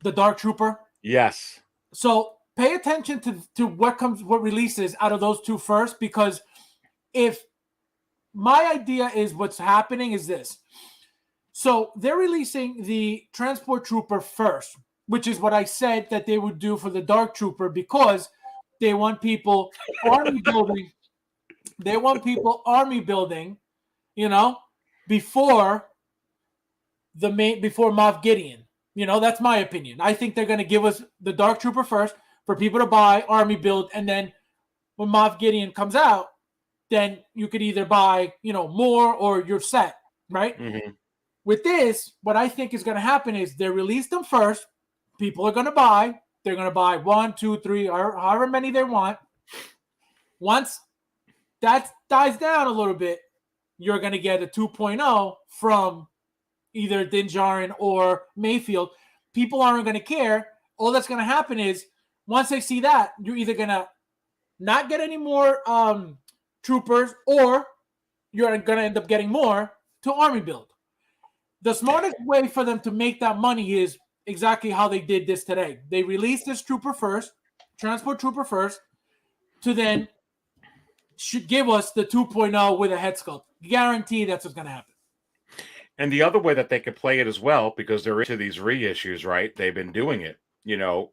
Dark Trooper? Yes. So pay attention to what releases out of those two first, because if my idea is what's happening is this. So they're releasing the Transport Trooper first, which is what I said that they would do for the Dark Trooper, because they want people army building. They want people army building, before Moff Gideon. That's my opinion. I think they're going to give us the Dark Trooper first for people to buy, army build, and then when Moff Gideon comes out, then you could either buy, more, or you're set, right? Mm-hmm. With this, what I think is going to happen is they release them first. People are going to buy. They're going to buy 1, 2, 3, or however many they want. Once that dies down a little bit, you're going to get a 2.0 from either Din Djarin or Mayfield. People aren't going to care. All that's going to happen is once they see that, you're either going to not get any more troopers, or you're going to end up getting more to army build. The smartest way for them to make that money is exactly how they did this today. They released this trooper first, transport trooper first, to then should give us the 2.0 with a head sculpt. Guarantee that's what's going to happen. And the other way that they could play it as well, because they're into these reissues, right? They've been doing it.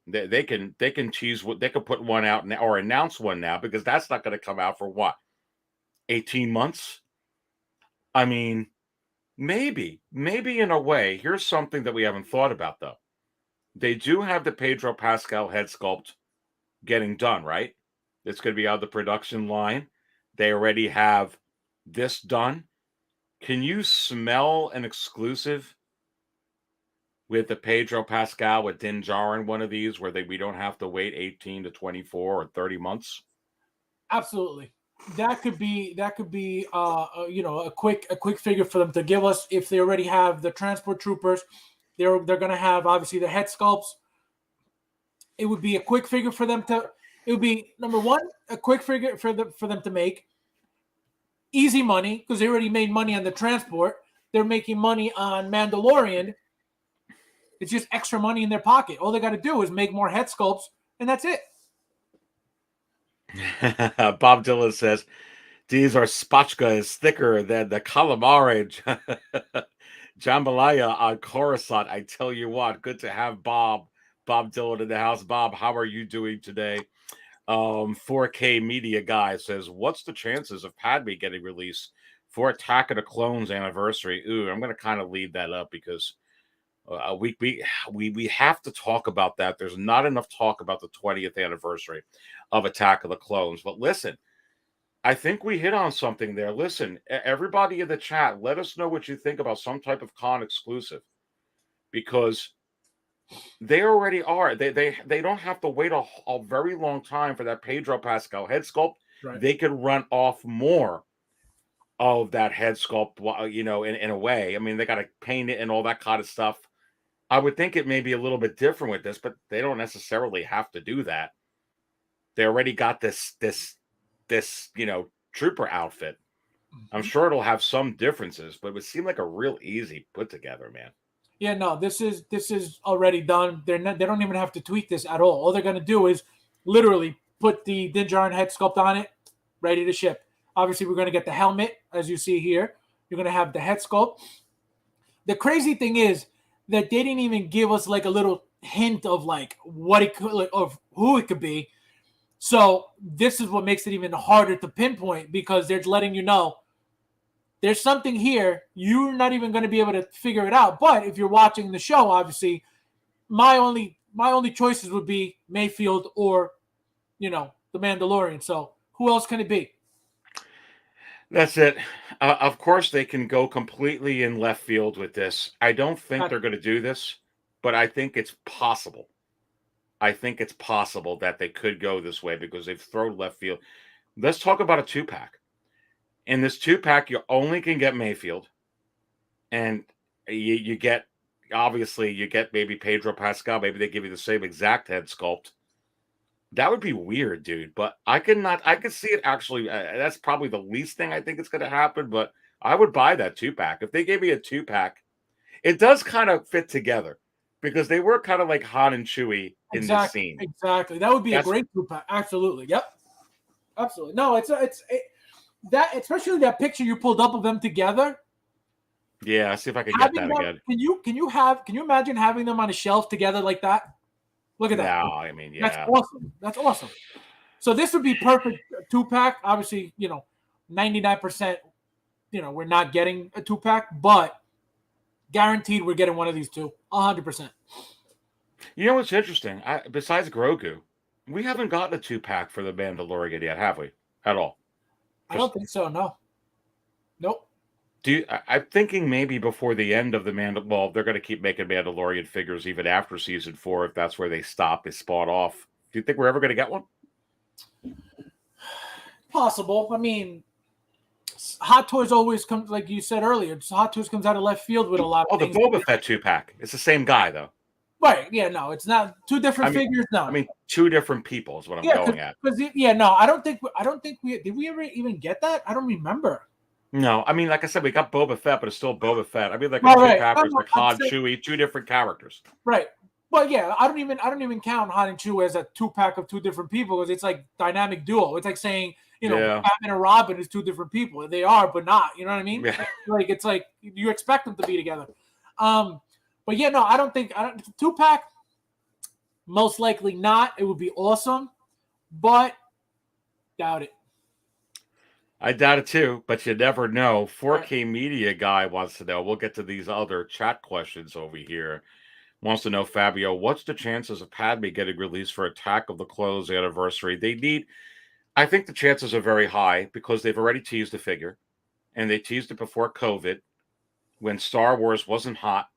They can tease, they could put one out now, or announce one now, because that's not going to come out for what, 18 months? I mean, maybe in a way. Here's something that we haven't thought about, though. They do have the Pedro Pascal head sculpt getting done, right? It's going to be out of the production line. They already have this done. Can you smell an exclusive with the Pedro Pascal with Din Djarin, one of these, where we don't have to wait 18 to 24 or 30 months? Absolutely. That could be a quick figure for them to give us. If they already have the transport troopers, they're going to have obviously the head sculpts. It would be a quick figure for them to. It would be, number one, a quick figure for them to make. Easy money, because they already made money on the transport. they're making money on Mandalorian. It's just extra money in their pocket. All they got to do is make more head sculpts, and that's it. Bob Dylan says, these are spatchka is thicker than the calamari jambalaya on Coruscant. I tell you what, good to have Bob Dylan in the house. Bob, how are you doing today? 4K Media Guy says, what's the chances of Padme getting released for Attack of the Clones anniversary? Ooh, I'm going to kind of leave that up because we have to talk about that. There's not enough talk about the 20th anniversary of Attack of the Clones. But listen, I think we hit on something there. Listen, everybody in the chat, let us know what you think about some type of con exclusive, because they already are. They don't have to wait a very long time for that Pedro Pascal head sculpt. Right. They could run off more of that head sculpt, you know, in a way. I mean, they got to paint it and all that kind of stuff. I would think it may be a little bit different with this, but they don't necessarily have to do that. They already got this, you know, trooper outfit. I'm sure it'll have some differences, but it would seem like a real easy put together, man. Yeah, no, this is already done. They don't even have to tweak this at all. All they're going to do is literally put the Din Djarin head sculpt on it, ready to ship. Obviously, we're going to get the helmet, as you see here. You're going to have the head sculpt. The crazy thing is that they didn't even give us like a little hint of like what it could, like, of who it could be. So this is what makes it even harder to pinpoint, because they're letting you know there's something here. You're not even going to be able to figure it out. But if you're watching the show, obviously, my only choices would be Mayfield or, you know, the Mandalorian. So who else can it be? That's it. Of course, they can go completely in left field with this. I don't think they're going to do this, but I think it's possible. I think it's possible that they could go this way because they've thrown left field. Let's talk about a 2-pack. In this 2-pack, you only can get Mayfield, and you get, obviously, you get maybe Pedro Pascal. Maybe they give you the same exact head sculpt. That would be weird, dude. But I could see it actually. That's probably the least thing I think it's going to happen. But I would buy that 2-pack if they gave me a 2-pack. It does kind of fit together because they were kind of like Han and Chewie in this scene. Exactly. That would be a great 2-pack. Absolutely. Yep. Absolutely. No, it's that, especially that picture you pulled up of them together. Yeah, see if I can get that again. Can you imagine having them on a shelf together like that? Look at that. No, I mean, yeah. That's awesome. That's awesome. So this would be perfect 2-pack. Obviously, you know, 99%, you know, we're not getting a 2-pack, but guaranteed we're getting one of these two. 100%. You know what's interesting? Besides Grogu, we haven't gotten a 2-pack for the Mandalorian yet, have we? At all? I don't think so. No. Nope. I'm thinking maybe before the end of the well, they're going to keep making Mandalorian figures even after season 4 if that's where they stop, is spawn off. Do you think we're ever going to get one? Possible. I mean, Hot Toys always comes, like you said earlier. Hot Toys comes out of left field with a lot of things. The Boba Fett 2-pack. It's the same guy, though. Right. Yeah, no, it's not two different figures. No. I mean, two different people is what I'm going at. No, I don't think did we ever even get that? I don't remember. No, I mean, like I said, we got Boba Fett, but it's still Boba Fett. I mean, like a 2-packers, like Han, Chewie, two different characters. Right. Well, yeah, I don't even count Han and Chewie as a 2-pack of two different people, because it's like dynamic duo. It's like saying, you know, Batman and Robin is two different people. They are, but not. You know what I mean? Yeah. Like it's like you expect them to be together. But yeah, no, I don't 2-pack. Most likely not. It would be awesome, but doubt it. I doubt it too, but you never know. 4K Media Guy wants to know. We'll get to these other chat questions over here. Wants to know, Fabio, what's the chances of Padme getting released for Attack of the Clones anniversary? I think the chances are very high because they've already teased the figure, and they teased it before COVID when Star Wars wasn't hot,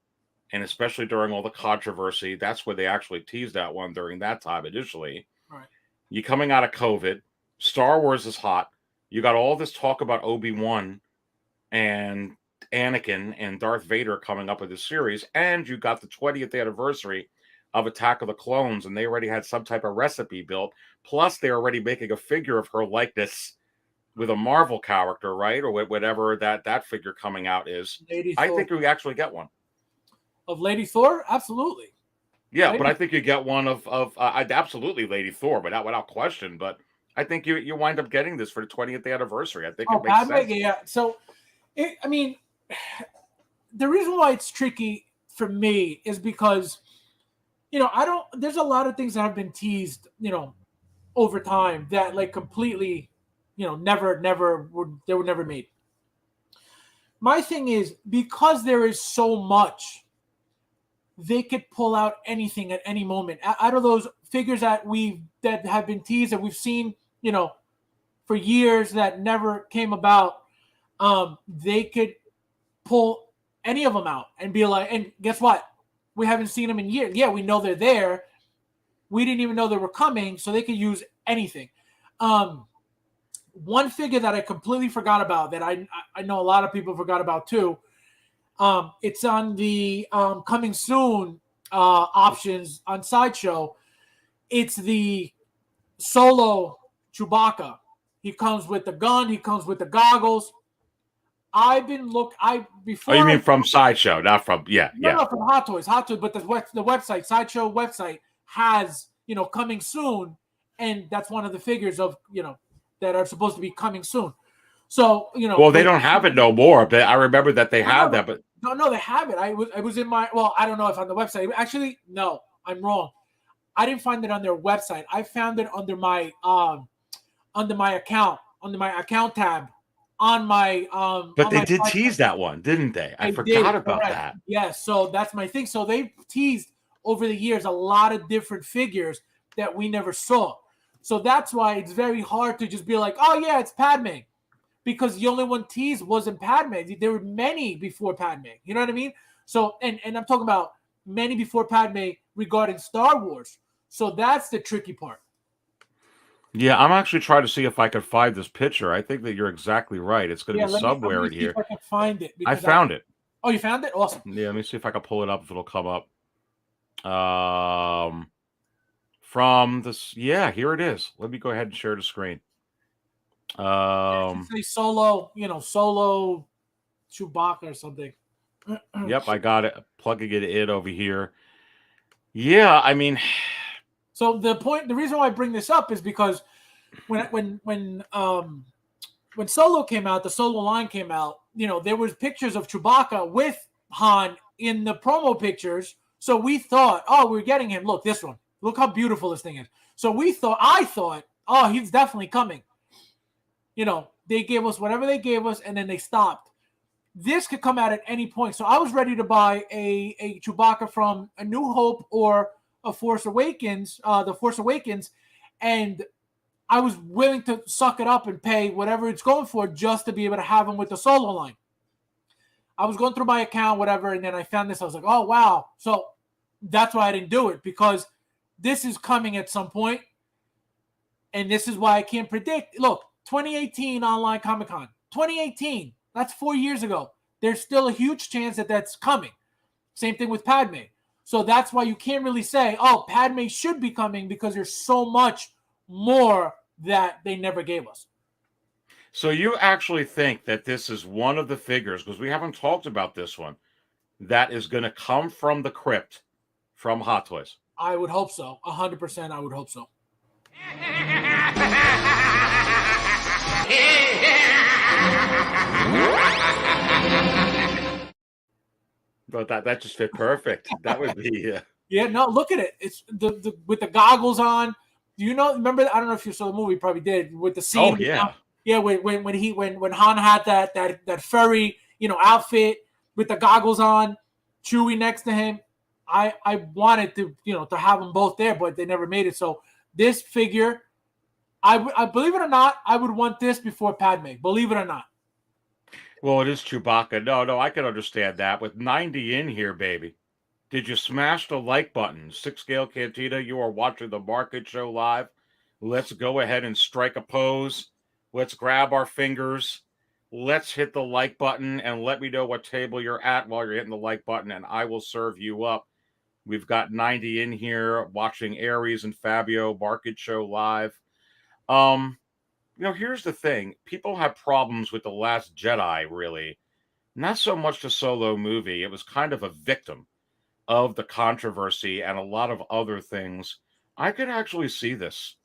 and especially during all the controversy. That's where they actually teased that one during that time initially. Right. You coming out of COVID, Star Wars is hot. You got all this talk about Obi-Wan and Anakin and Darth Vader coming up with this series, and you got the 20th anniversary of Attack of the Clones, and they already had some type of recipe built. Plus, they're already making a figure of her likeness with a Marvel character, right, or whatever that figure coming out is, Lady I Thor. think we actually get one of Lady Thor. Absolutely. Yeah, Lady but I think you get one of absolutely Lady Thor, without question. But I think you wind up getting this for the 20th anniversary. I think it makes sense. Yeah. So, I mean, the reason why it's tricky for me is because, there's a lot of things that have been teased, over time that like completely, they were never made. My thing is because there is so much, they could pull out anything at any moment out of those figures that have been teased that we've seen, for years that never came about. They could pull any of them out and be like, and guess what? We haven't seen them in years. Yeah, we know they're there. We didn't even know they were coming, so they could use anything. One figure that I completely forgot about that I know a lot of people forgot about too. It's on the coming soon options on Sideshow. It's the Solo Chewbacca. He comes with the gun. He comes with the goggles. Before. Oh, you mean from Sideshow, not from No, from Hot Toys. Hot Toys, but the website, Sideshow website has coming soon, and that's one of the figures of that are supposed to be coming soon. So well, they don't have it no more. But I remember that they had that. But no, they have it. I was in my I don't know if on the website. Actually, no, I'm wrong. I didn't find it on their website. I found it under my account tab on my But on they my did site. tease that one, didn't they? I They forgot did, about correct. that. Yes, so that's my thing. So they teased over the years a lot of different figures that we never saw. So that's why it's very hard to just be like, oh yeah, it's Padme. Because the only one teased wasn't Padme. There were many before Padme. You know what I mean? So, and I'm talking about many before Padme regarding Star Wars. So that's the tricky part. Yeah, I'm actually trying to see if I could find this picture. I think that you're exactly right. It's going to be somewhere in here. If I can find it. I found it. Oh, you found it? Awesome. Yeah, let me see if I can pull it up, if it'll come up. From this, yeah, here it is. Let me go ahead and share the screen. Say Solo, Solo Chewbacca or something. Yep, I got it. Plugging it in over here. Yeah, I mean, so the reason why I bring this up is because when Solo came out, the Solo line came out. There was pictures of Chewbacca with Han in the promo pictures. So we thought, oh, we're getting him. Look, this one. Look how beautiful this thing is. So I thought, oh, he's definitely coming. They gave us whatever they gave us, and then they stopped. This could come out at any point. So I was ready to buy a Chewbacca from A New Hope or a Force Awakens, the Force Awakens, and I was willing to suck it up and pay whatever it's going for just to be able to have him with the Solo line. I was going through my account, whatever, and then I found this. I was like, oh, wow. So that's why I didn't do it, because this is coming at some point, and this is why I can't predict. Look, 2018 online Comic-Con. 2018. That's 4 years ago. There's still a huge chance that that's coming. Same thing with Padme. So that's why you can't really say, oh, Padme should be coming, because there's so much more that they never gave us. So you actually think that this is one of the figures, because we haven't talked about this one, that is going to come from the crypt from Hot Toys? I would hope so. 100% I would hope so. But that just fit perfect. That would be Yeah, no, look at it. It's the with the goggles on. Do you remember? I don't know if you saw the movie, you probably did, with the scene. Oh yeah. Yeah, when Han had that furry, outfit with the goggles on, Chewie next to him. I wanted to, to have them both there, but they never made it. So this figure, I believe it or not, I would want this before Padme. Believe it or not. Well, it is Chewbacca. No, I can understand that. With 90 in here, baby. Did you smash the like button? 6 Scale Cantina, you are watching the Market Show live. Let's go ahead and strike a pose. Let's grab our fingers. Let's hit the like button and let me know what table you're at while you're hitting the like button, and I will serve you up. We've got 90 in here watching Aries and Fabio Market Show live. here's the thing. People have problems with The Last Jedi, really. Not so much the Solo movie. It was kind of a victim of the controversy and a lot of other things. I could actually see this.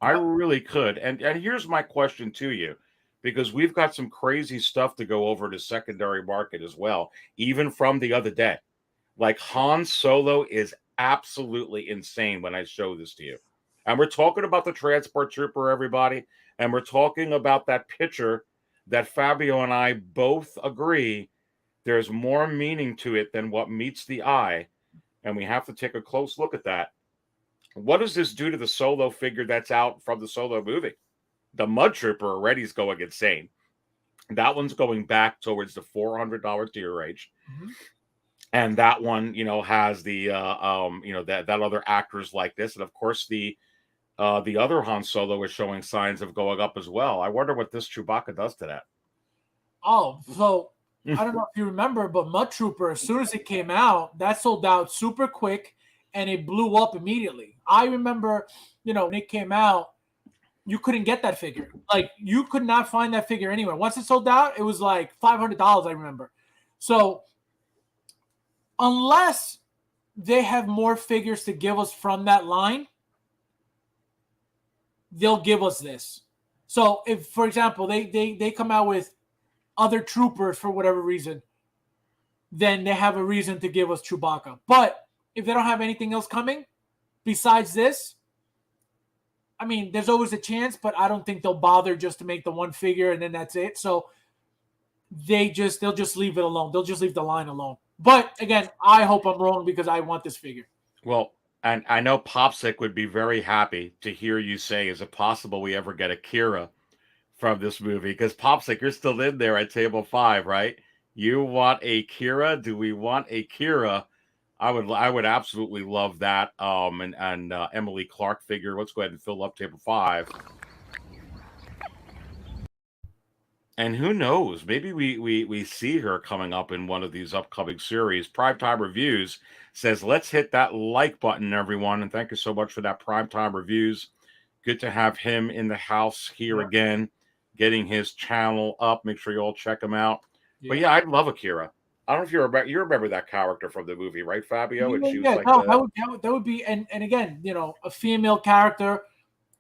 I really could. And here's my question to you, because we've got some crazy stuff to go over to secondary market as well, even from the other day. Like Han Solo is absolutely insane when I show this to you. And we're talking about the transport trooper, everybody. And we're talking about that picture that Fabio and I both agree there's more meaning to it than what meets the eye. And we have to take a close look at that. What does this do to the Solo figure that's out from the Solo movie? The Mud Trooper already is going insane. That one's going back towards the $400 tier range. Mm-hmm. And that one, has the, that other actors like this. And of course, the other Han Solo is showing signs of going up as well. I wonder what this Chewbacca does to that. Oh, so I don't know if you remember, but Mud Trooper, as soon as it came out, that sold out super quick and it blew up immediately. I remember, when it came out, you couldn't get that figure. Like, you could not find that figure anywhere. Once it sold out, it was like $500, I remember. So, unless they have more figures to give us from that line, they'll give us this. So, if, for example, they come out with other troopers for whatever reason, then they have a reason to give us Chewbacca. But if they don't have anything else coming besides this, I mean, there's always a chance, but I don't think they'll bother just to make the one figure and then that's it. So they'll just leave it alone. They'll just leave the line alone. But again, I hope I'm wrong because I want this figure. Well, and I know Popsick would be very happy to hear you say, is it possible we ever get a Kira from this movie? Because Popsick, you're still in there at table 5, right? You want a Kira? Do we want a Kira? I would absolutely love that. And Emily Clark figure. Let's go ahead and fill up table 5. And who knows? Maybe we see her coming up in one of these upcoming series. Primetime Reviews says, let's hit that like button, everyone. And thank you so much for that Primetime Reviews. Good to have him in the house here again, getting his channel up. Make sure you all check him out. Yeah. But yeah, I'd love Akira. I don't know if you remember that character from the movie, right, Fabio? And she was like that would be, and again, a female character,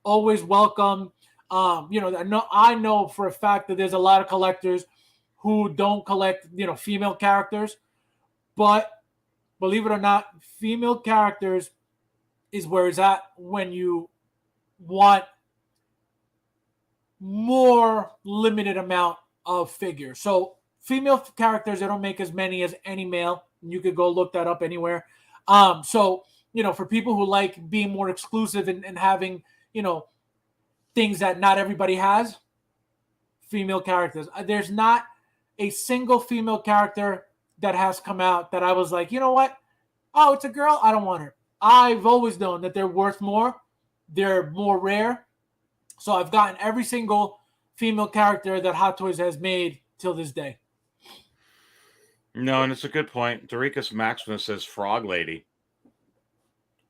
always welcome. I know for a fact that there's a lot of collectors who don't collect, female characters, but believe it or not, female characters is where it's at when you want more limited amount of figures. So female characters, they don't make as many as any male. You could go look that up anywhere. So, for people who like being more exclusive and having, things that not everybody has, female characters. There's not a single female character that has come out that I was like, you know what? Oh, it's a girl. I don't want her. I've always known that they're worth more. They're more rare. So I've gotten every single female character that Hot Toys has made till this day. No, and it's a good point. Dorikas Maximus says Frog Lady.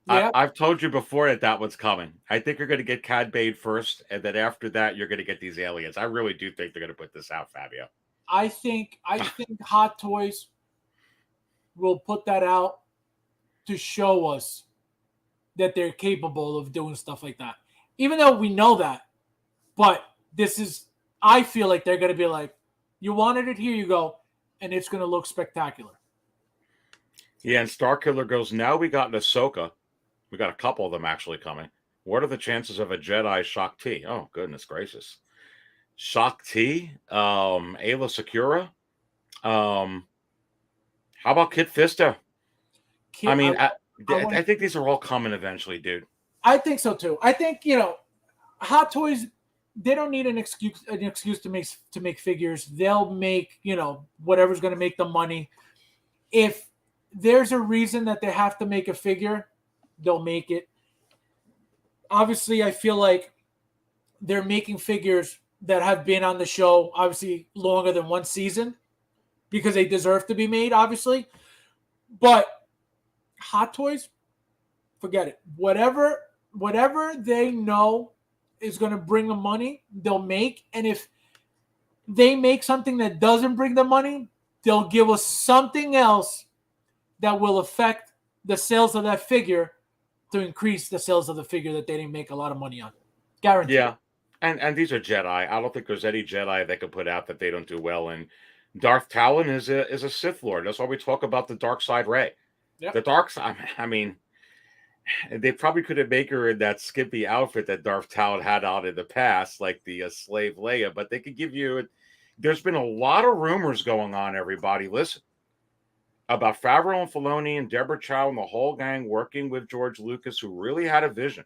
Yeah. I've told you before that one's coming. I think you're going to get Cad Bane first, and then after that, you're going to get these aliens. I really do think they're going to put this out, Fabio. I think Hot Toys will put that out to show us that they're capable of doing stuff like that. Even though we know that, but I feel like they're going to be like, you wanted it, here you go, and it's going to look spectacular. Yeah, and Starkiller goes, now we got Ahsoka. We got a couple of them actually coming. What are the chances of a Jedi Shock T? Oh, goodness gracious. Shock T? Ayla Secura? How about Kit Fisto? I think these are all coming eventually, dude. I think so too. I think, Hot Toys, they don't need an excuse to make figures. They'll make, whatever's going to make them money. If there's a reason that they have to make a figure, they'll make it. Obviously, I feel like they're making figures that have been on the show, obviously, longer than one season because they deserve to be made, obviously. But Hot Toys, forget it. Whatever they know is going to bring them money, they'll make. And if they make something that doesn't bring them money, they'll give us something else that will affect the sales of that figure to increase the sales of the figure that they didn't make a lot of money on. Guaranteed. Yeah. And these are Jedi. I don't think there's any Jedi they could put out that they don't do well in. Darth Talon is a Sith Lord. That's why we talk about the dark side Rey. Yep. The dark side, I mean, they probably could have made her in that skimpy outfit that Darth Talon had on in the past, like the slave Leia, but they could give you. There's been a lot of rumors going on, everybody. Listen, about Favreau and Filoni and Deborah Chow and the whole gang working with George Lucas, who really had a vision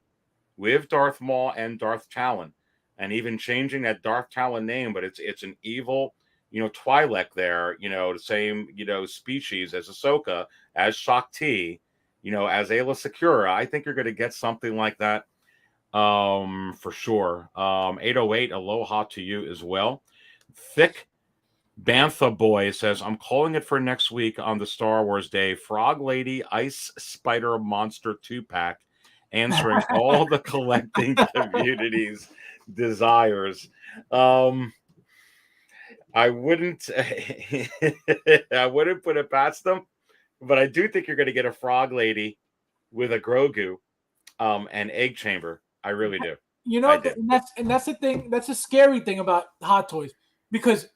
with Darth Maul and Darth Talon, and even changing that Darth Talon name, but it's an evil, Twi'lek there, the same, species as Ahsoka, as Shakti, as Ayla Secura. I think you're going to get something like that for sure. 808, aloha to you as well. Thick Bantha Boy says, I'm calling it for next week on the Star Wars Day. Frog Lady Ice Spider Monster 2-pack, answering all the collecting community's desires. I wouldn't I wouldn't put it past them, but I do think you're going to get a Frog Lady with a Grogu and egg chamber. I really do. That's the thing. That's a scary thing about Hot Toys, because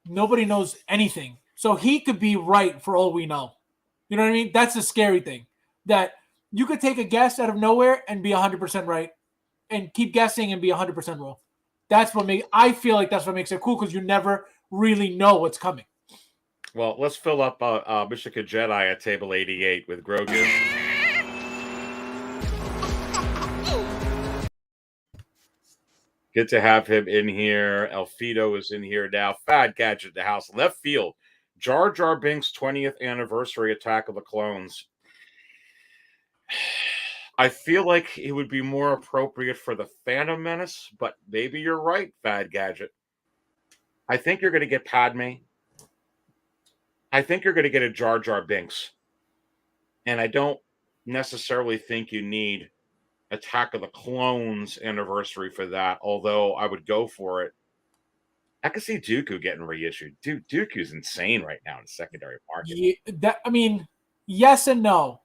nobody knows anything. So he could be right for all we know. You know what I mean? That's the scary thing, that you could take a guess out of nowhere and be 100% right, and keep guessing and be 100% wrong. I feel like that's what makes it cool, because you never really know what's coming. Well, let's fill up Mythica Jedi at table 88 with Grogu. Good to have him in here. Elfido is in here now. Fad Gadget in the house. Left field. Jar Jar Binks' 20th anniversary Attack of the Clones. I feel like it would be more appropriate for the Phantom Menace, but maybe you're right, Fad Gadget. I think you're going to get Padme. I think you're going to get a Jar Jar Binks. And I don't necessarily think you need Attack of the Clones anniversary for that, although I would go for it. I could see Dooku getting reissued. Dude, Dooku's insane right now in the secondary market. Yeah, yes and no.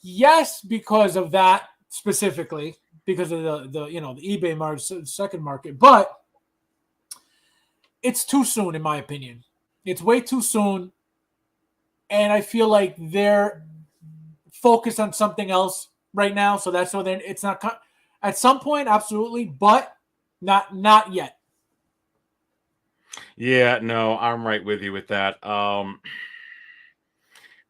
Yes, because of that specifically, because of the eBay market, second market, but it's too soon, in my opinion. It's way too soon, and I feel like they're focused on something else right now. So that's so then it's not at some point, absolutely, but not yet. Yeah, no, I'm right with you with that.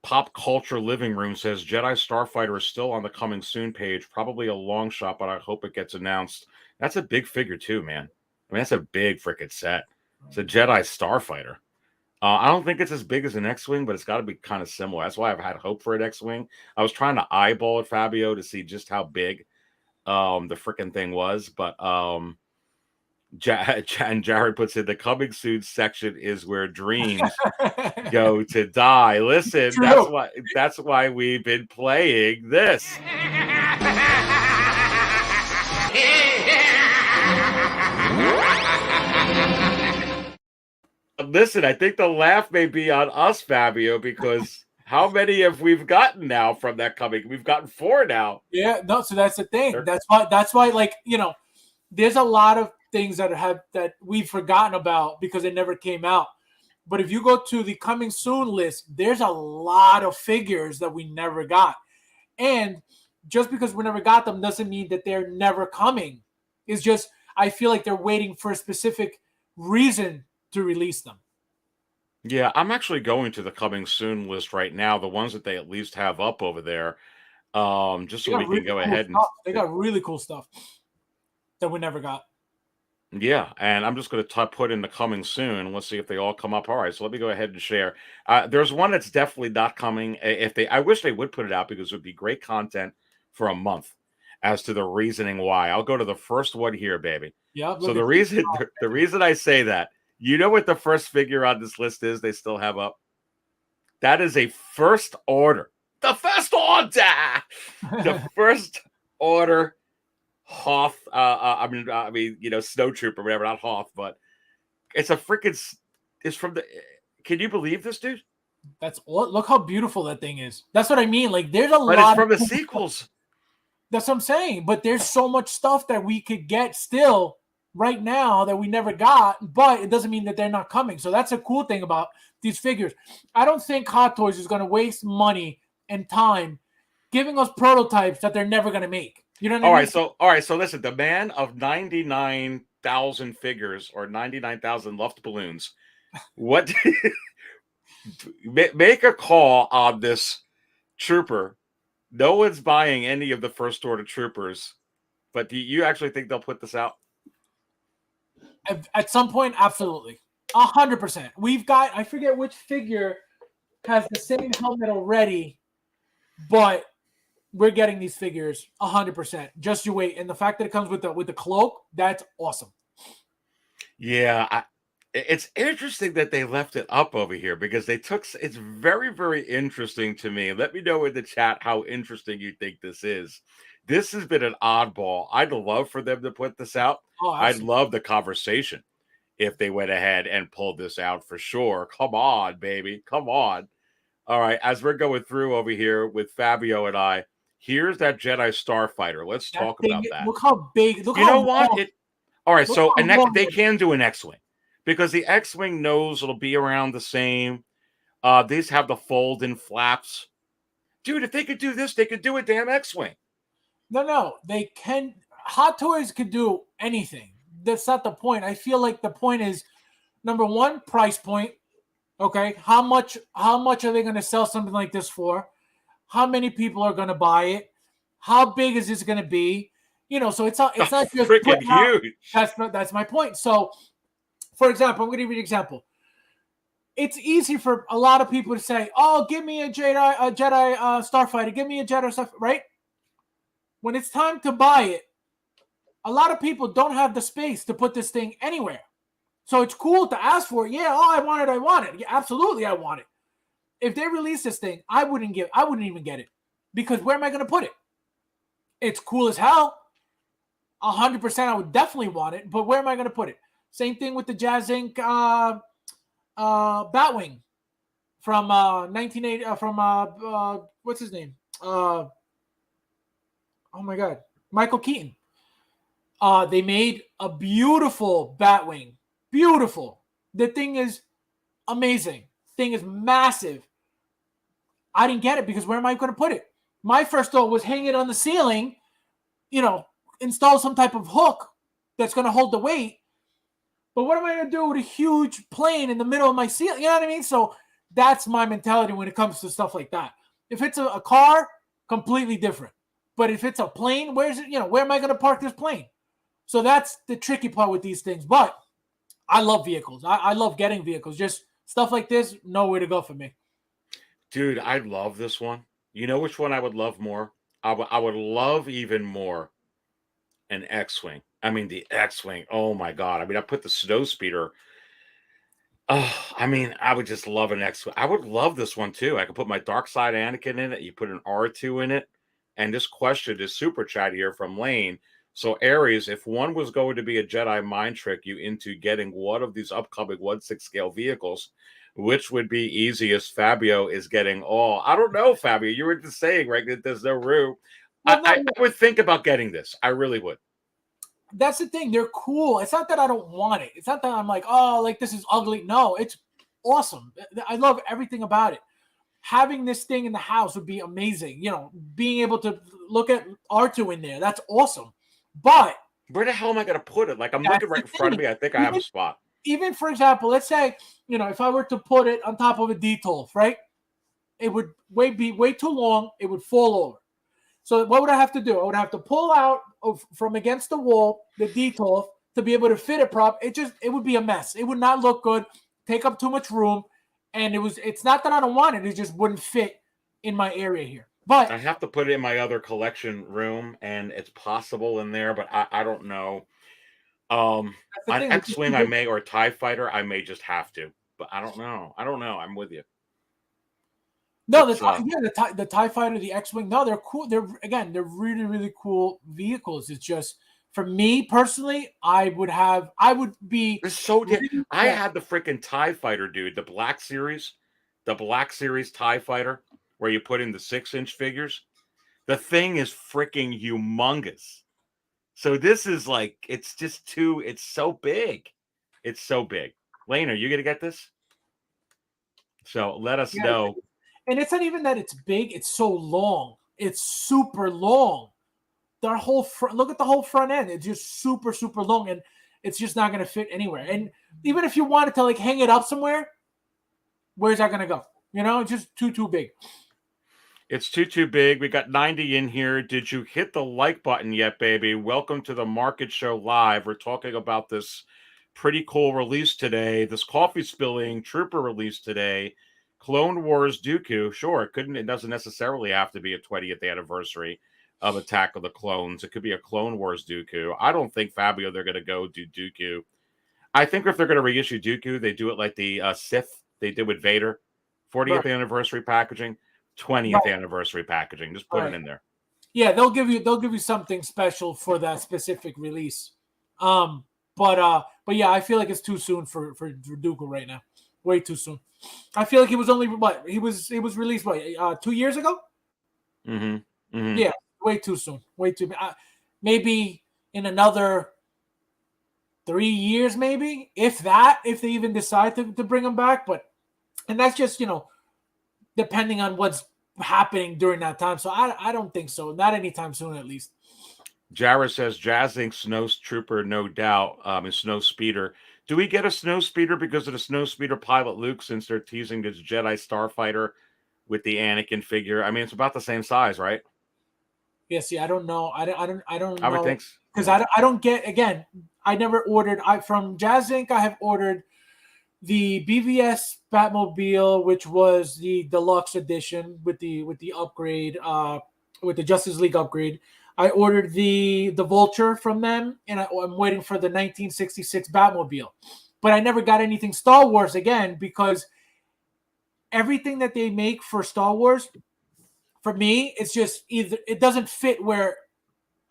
Pop Culture Living Room says Jedi Starfighter is still on the coming soon page. Probably a long shot, but I hope it gets announced. That's a big figure too, man. I mean, that's a big freaking set. It's a Jedi Starfighter. I don't think it's as big as an X-Wing, but it's got to be kind of similar. That's why I've had hope for an X-Wing. I was trying to eyeball it, Fabio, to see just how big the freaking thing was. But and Jared puts in the coming soon section is where dreams go to die. Listen, that's why we've been playing this. Listen, I think the laugh may be on us, Fabio, because how many have we've gotten now from that coming? We've gotten 4 now. Yeah, no, so that's the thing. That's why, like, there's a lot of things that we've forgotten about because it never came out. But if you go to the coming soon list, there's a lot of figures that we never got. And just because we never got them doesn't mean that they're never coming. It's just, I feel like they're waiting for a specific reason to release them. Yeah, I'm actually going to the coming soon list right now, the ones that they at least have up over there, just so we can go ahead and... They got really cool stuff that we never got. Yeah, and I'm just going to put in the coming soon. Let's see if they all come up. All right, so let me go ahead and share. There's one that's definitely not coming. I wish they would put it out because it would be great content for a month as to the reasoning why. I'll go to the first one here, baby. Yeah. So the reason I say that, you know what the first figure on this list is they still have up? That is a first order. The first order! The first order Hoth. Snow Trooper, whatever, not Hoth, but it's a freaking. It's from the. Can you believe this, dude? Look how beautiful that thing is. That's what I mean. Like, there's a But lot it's from of the sequels. That's what I'm saying. But there's so much stuff that we could get still right now that we never got, but it doesn't mean that they're not coming. So that's a cool thing about these figures. I don't think Hot Toys is going to waste money and time giving us prototypes that they're never going to make. You know what I mean? All right. So listen, the man of 99,000 figures or 99,000 Luft balloons. What? Make a call on this trooper. No one's buying any of the first order troopers, but do you actually think they'll put this out? At some point, absolutely. 100%. We've got, I forget which figure has the same helmet already, but we're getting these figures 100%. Just you wait. And the fact that it comes with the cloak, that's awesome. Yeah, it's interesting that they left it up over here because it's very, very interesting to me. Let me know in the chat how interesting you think this is. This has been an oddball. I'd love for them to put this out. Oh, I'd love the conversation if they went ahead and pulled this out for sure. Come on, baby. Come on. All right, as we're going through over here with Fabio and I, here's that Jedi Starfighter. Let's talk about that. Look how big. You know what? All right, so they can do an X-Wing. Because the X-Wing nose will be around the same. These have the fold-in flaps. Dude, if they could do this, they could do a damn X-Wing. No, they can. Hot Toys could do anything. That's not the point. I feel like the point is, number one, price point. Okay, how much are they going to sell something like this for? How many people are going to buy it? How big is this going to be? You know, so it's not just freaking huge. That's my point. So, for example, I'm going to give you an example. It's easy for a lot of people to say, "Oh, give me a Jedi Starfighter, give me a Jedi Starfighter," right? When it's time to buy it, a lot of people don't have the space to put this thing anywhere. So it's cool to ask for it. Yeah, I want it. Yeah, absolutely, I want it. If they release this thing, I wouldn't even get it because where am I going to put it? It's cool as hell. 100%, I would definitely want it, but where am I going to put it? Same thing with the Jazz Inc. Batwing from 1980. What's his name? Oh my God, Michael Keaton. They made a beautiful Batwing. Beautiful. The thing is amazing. Thing is massive. I didn't get it because where am I going to put it? My first thought was hang it on the ceiling, install some type of hook that's going to hold the weight. But what am I going to do with a huge plane in the middle of my ceiling? You know what I mean? So that's my mentality when it comes to stuff like that. If it's a car, completely different. But if it's a plane, where am I going to park this plane? So that's the tricky part with these things. But I love vehicles. I love getting vehicles. Just stuff like this, nowhere to go for me. Dude, I love this one. You know which one I would love more? I would love even more an X-Wing. I mean, the X-Wing. Oh, my God. I mean, I put the Snow Speeder. Oh, I mean, I would just love an X-Wing. I would love this one, too. I could put my Dark Side Anakin in it. You put an R2 in it. And this question is super chat here from Lane. So, Aries, if one was going to be a Jedi mind trick you into getting one of these upcoming 1/6 scale vehicles, which would be easiest? Fabio is getting all. I don't know, Fabio. You were just saying, right, that there's no room. Well, I would think about getting this. I really would. That's the thing. They're cool. It's not that I don't want it. It's not that I'm like, oh, like this is ugly. No, it's awesome. I love everything about it. Having this thing in the house would be amazing. Being able to look at R2 in there, that's awesome. But where the hell am I going to put it? Like, I'm looking right in front of me. I think I have a spot. Even, for example, let's say, if I were to put it on top of a D-12, right? It would be way too long. It would fall over. So what would I have to do? I would have to pull out from against the wall the D-12 to be able to fit it prop. It would be a mess. It would not look good, take up too much room. And it's not that I don't want it. It just wouldn't fit in my area here. But I have to put it in my other collection room, and it's possible in there, but I don't know. On X-Wing, I may, or a TIE Fighter, I may just have to. But I don't know. I'm with you. No, the TIE Fighter, the X-Wing, no, they're cool. They're really, really cool vehicles. It's just For me personally, I would be. It's so I had the freaking TIE Fighter, dude, the Black Series TIE Fighter, where you put in the 6-inch figures. The thing is freaking humongous. So this is like, it's so big. It's so big. Lane, are you going to get this? So let us know. And it's not even that it's big. It's so long. It's super long. Their whole look at the whole front end. It's just super, super long. And it's just not going to fit anywhere. And even if you wanted to like hang it up somewhere, where's that going to go? You know, it's just too big. It's too big. We got 90 in here. Did you hit the like button yet, baby? Welcome to the Market Show Live. We're talking about this pretty cool release today. This coffee spilling trooper release today. Clone Wars Dooku. Sure, it doesn't necessarily have to be a 20th anniversary of Attack of the Clones. It could be a Clone Wars Dooku. I don't think, Fabio, they're going to go do Dooku. I think if they're going to reissue Dooku, they do it like the Sith they did with Vader. 40th anniversary packaging. 20th anniversary packaging. Just put it in there. Yeah, they'll give you something special for that specific release. But yeah, I feel like it's too soon for Dooku right now. Way too soon. I feel like he was only he was released 2 years ago. Yeah, way too soon. Way too maybe in another 3 years, maybe if they even decide to bring him back. And that's just depending on what's happening during that time. So I don't think so. Not anytime soon, at least. Jarrah says Jazz Inc. Snow Trooper, no doubt, is Snow Speeder. Do we get a Snow Speeder because of the Snow Speeder pilot Luke, since they're teasing this Jedi Starfighter with the Anakin figure? I mean, it's about the same size, right? Yeah, see, I don't know. I don't know. I would think so. Because I don't get, again, I never ordered. From Jazz Inc., I have ordered the BVS Batmobile, which was the deluxe edition with the upgrade, with the Justice League upgrade. I ordered the Vulture from them, and I'm waiting for the 1966 Batmobile. But I never got anything Star Wars again, because everything that they make for Star Wars, for me, it's just either it doesn't fit where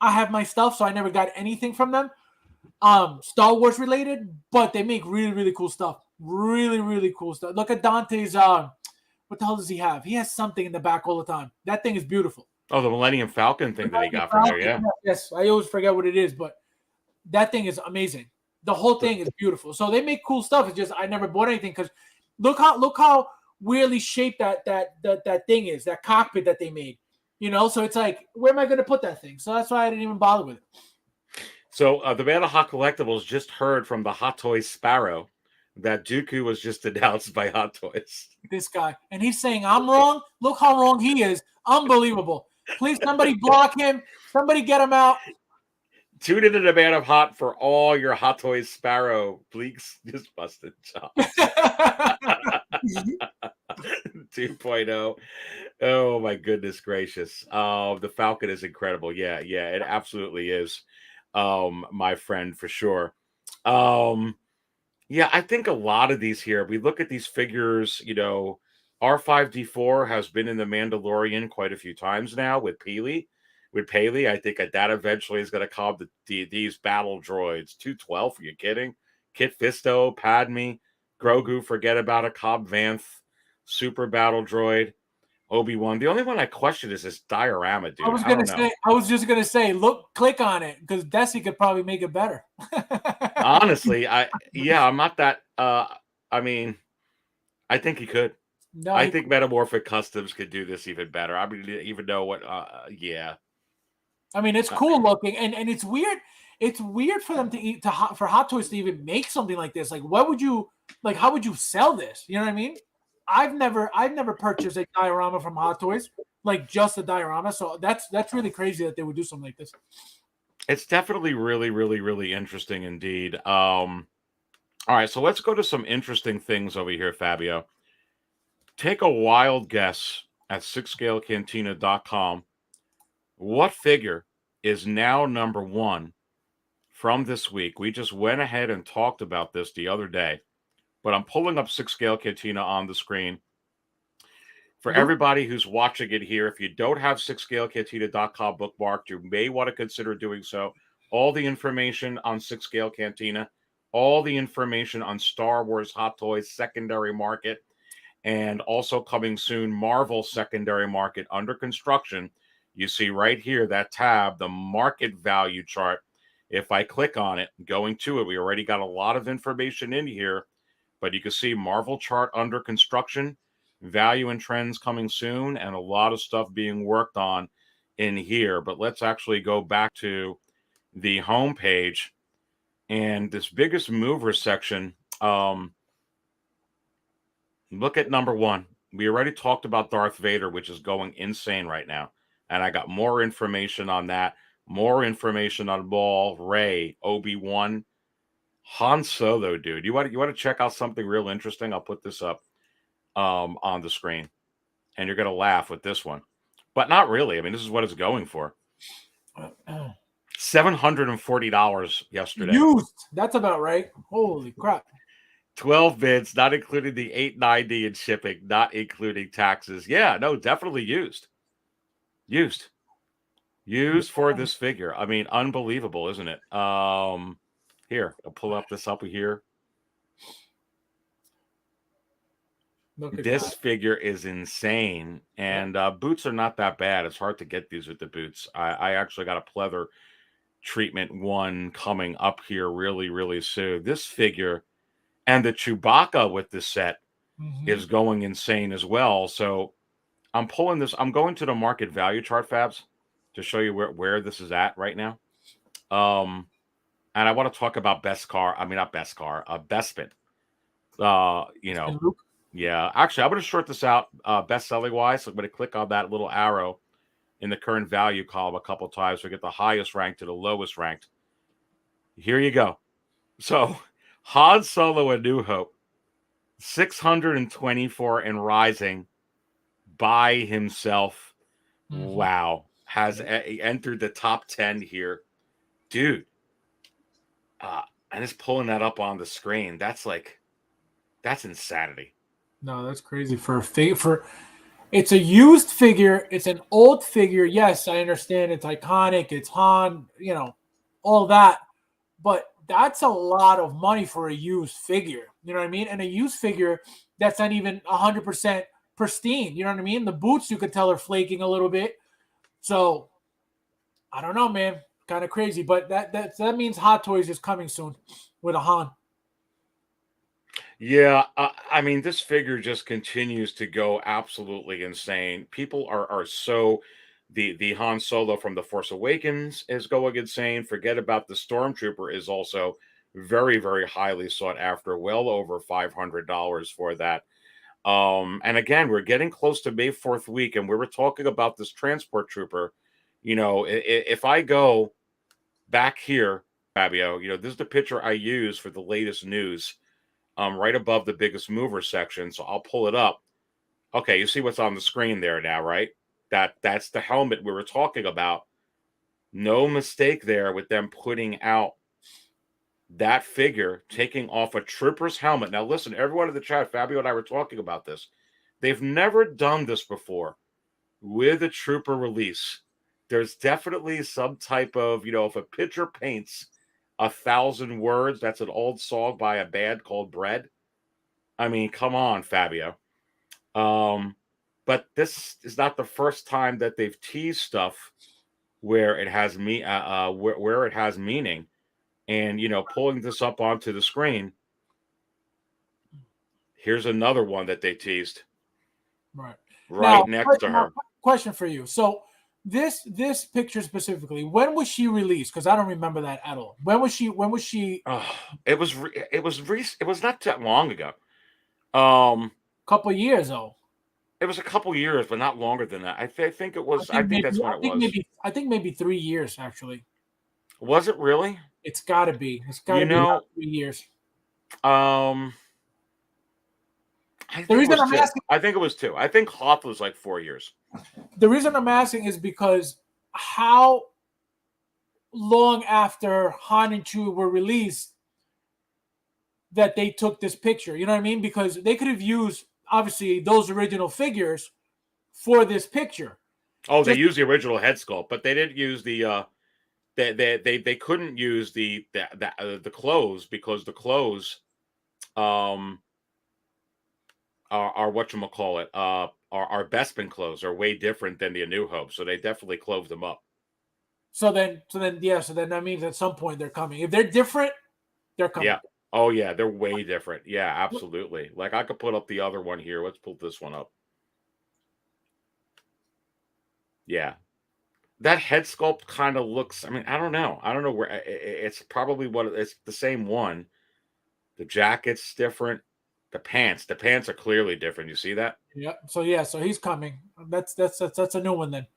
I have my stuff, so I never got anything from them. Star Wars related, but they make really, really cool stuff. Really, really cool stuff. Look at Dante's what the hell does he have? He has something in the back all the time. That thing is beautiful. Oh, the Millennium Falcon thing that he got from there, yeah. Yes, I always forget what it is, but that thing is amazing. The whole thing is beautiful. So they make cool stuff. It's just I never bought anything because look how weirdly shaped that thing is, that cockpit that they made. So it's like, where am I going to put that thing? So that's why I didn't even bother with it. So the man of Hot Collectibles just heard from the Hot Toys Sparrow that Dooku was just announced by Hot Toys. This guy. And he's saying, I'm wrong. Look how wrong he is. Unbelievable. Please, somebody block him. Somebody get him out. Tune into the Man of Hot for all your Hot Toys Sparrow bleaks. Just busted chops. 2.0. Oh, my goodness gracious. The Falcon is incredible. Yeah, it absolutely is. My friend, for sure. Yeah, I think a lot of these here, we look at these figures, R5D4 has been in the Mandalorian quite a few times now with Paley. I think that eventually is going to come. These battle droids. 212, are you kidding? Kit Fisto, Padme, Grogu, forget about it. Cobb Vanth, super battle droid. Obi-Wan. The only one I question is this diorama, dude. I was just gonna say, click on it, because Desi could probably make it better. Honestly, I'm not that. I mean, I think he could. No, I think Metamorphic Customs could do this even better. I mean, even know what. Yeah. I mean, it's cool looking, and it's weird. It's weird for them for Hot Toys to even make something like this. Like, how would you sell this? You know what I mean? I've never purchased a diorama from Hot Toys, like just a diorama. So that's really crazy that they would do something like this. It's definitely really, really, really interesting indeed. All right, so let's go to some interesting things over here, Fabio. Take a wild guess at 6scalecantina.com. What figure is now number one from this week? We just went ahead and talked about this the other day. But I'm pulling up 6 Scale Cantina on the screen. For everybody who's watching it here, if you don't have 6scalecantina.com bookmarked, you may want to consider doing so. all the information on 6-scale Cantina, all the information on Star Wars Hot Toys secondary market, and also coming soon, Marvel secondary market under construction. You see right here, that tab, the market value chart. If I click on it, going to it, we already got a lot of information in here, but you can see Marvel chart under construction, value and trends coming soon, and a lot of stuff being worked on in here. But let's actually go back to the home page and this biggest mover section. Look at number one. We already talked about Darth Vader, which is going insane right now. And I got more information on that. More information on Maul, Rey, Obi-Wan, Han Solo, dude. You want to check out something real interesting? I'll put this up on the screen. And you're going to laugh with this one. But not really. I mean, this is what it's going for. $740 yesterday. Used. That's about right. Holy crap. 12 bids, not including the $8.90 in shipping, not including taxes. Yeah, no, definitely used. Used for this figure. I mean, unbelievable, isn't it? Here, I'll pull up this up here. This figure is insane, and boots are not that bad. It's hard to get these with the boots. I actually got a pleather treatment one coming up here really, really soon. This figure and the Chewbacca with this set is going insane as well. So I'm pulling this. I'm going to the market value chart, Fabs, to show you where this is at right now. And I want to talk about Bespin. Yeah, actually, I'm going to short this out best selling wise. So I'm going to click on that little arrow in the current value column a couple times. We get the highest ranked to the lowest ranked. Here you go. So Han Solo: A New Hope, 624 and rising by himself. Wow. Has entered the top 10 here. Dude. And it's pulling that up on the screen. That's insanity. No, that's crazy it's a used figure. It's an old figure. Yes, I understand it's iconic. It's Han, all that. But that's a lot of money for a used figure. You know what I mean? And a used figure that's not even 100% pristine. You know what I mean? The boots, you could tell, are flaking a little bit. So, I don't know, man. Kind of crazy. But that means Hot Toys is coming soon with a Han. Yeah, I mean, this figure just continues to go absolutely insane. People are so... The Han Solo from The Force Awakens is going insane. Forget about the Stormtrooper is also very, very highly sought after. Well over $500 for that. And again, we're getting close to May 4th week, and we were talking about this Transport Trooper. If I go back here, Fabio, this is the picture I use for the latest news, right above the biggest mover section. So I'll pull it up. Okay, you see what's on the screen there now, right? That's the helmet we were talking about. No mistake there with them putting out that figure, taking off a trooper's helmet. Now, listen, everyone in the chat, Fabio and I were talking about this. They've never done this before with a trooper release. There's definitely some type of, if a picture paints 1,000 words, that's an old song by a band called Bread. I mean, come on, Fabio. But this is not the first time that they've teased stuff where it has where it has meaning, and pulling this up onto the screen. Here's another one that they teased. Right now, next to her. Question for you. So this picture specifically, when was she released? Because I don't remember that at all. When was she? It was not that long ago. Couple years though. It was a couple years, but not longer than that. I think it was. I think that's when it was. I think maybe 3 years actually. Was it really? It's got to be. It's got to be about 3 years. I think it was 2. I think Hoth was like 4 years. The reason I'm asking is because how long after Han and Chewie were released that they took this picture? You know what I mean? Because they could have used, obviously, those original figures for this picture. Oh, they used the original head sculpt, but they didn't use the they couldn't use the clothes because the clothes are whatchamacallit, our Bespin clothes are way different than the A New Hope, so they definitely clove them up. So then that means at some point they're coming. If they're different, they're coming. Yeah. Oh yeah, they're way different. Yeah, absolutely. Like I could put up the other one here. Let's pull this one up. Yeah. That head sculpt kind of looks, I mean, I don't know. I don't know where it's probably it's the same one. The jacket's different. The pants are clearly different. You see that? Yeah. So he's coming. That's a new one then.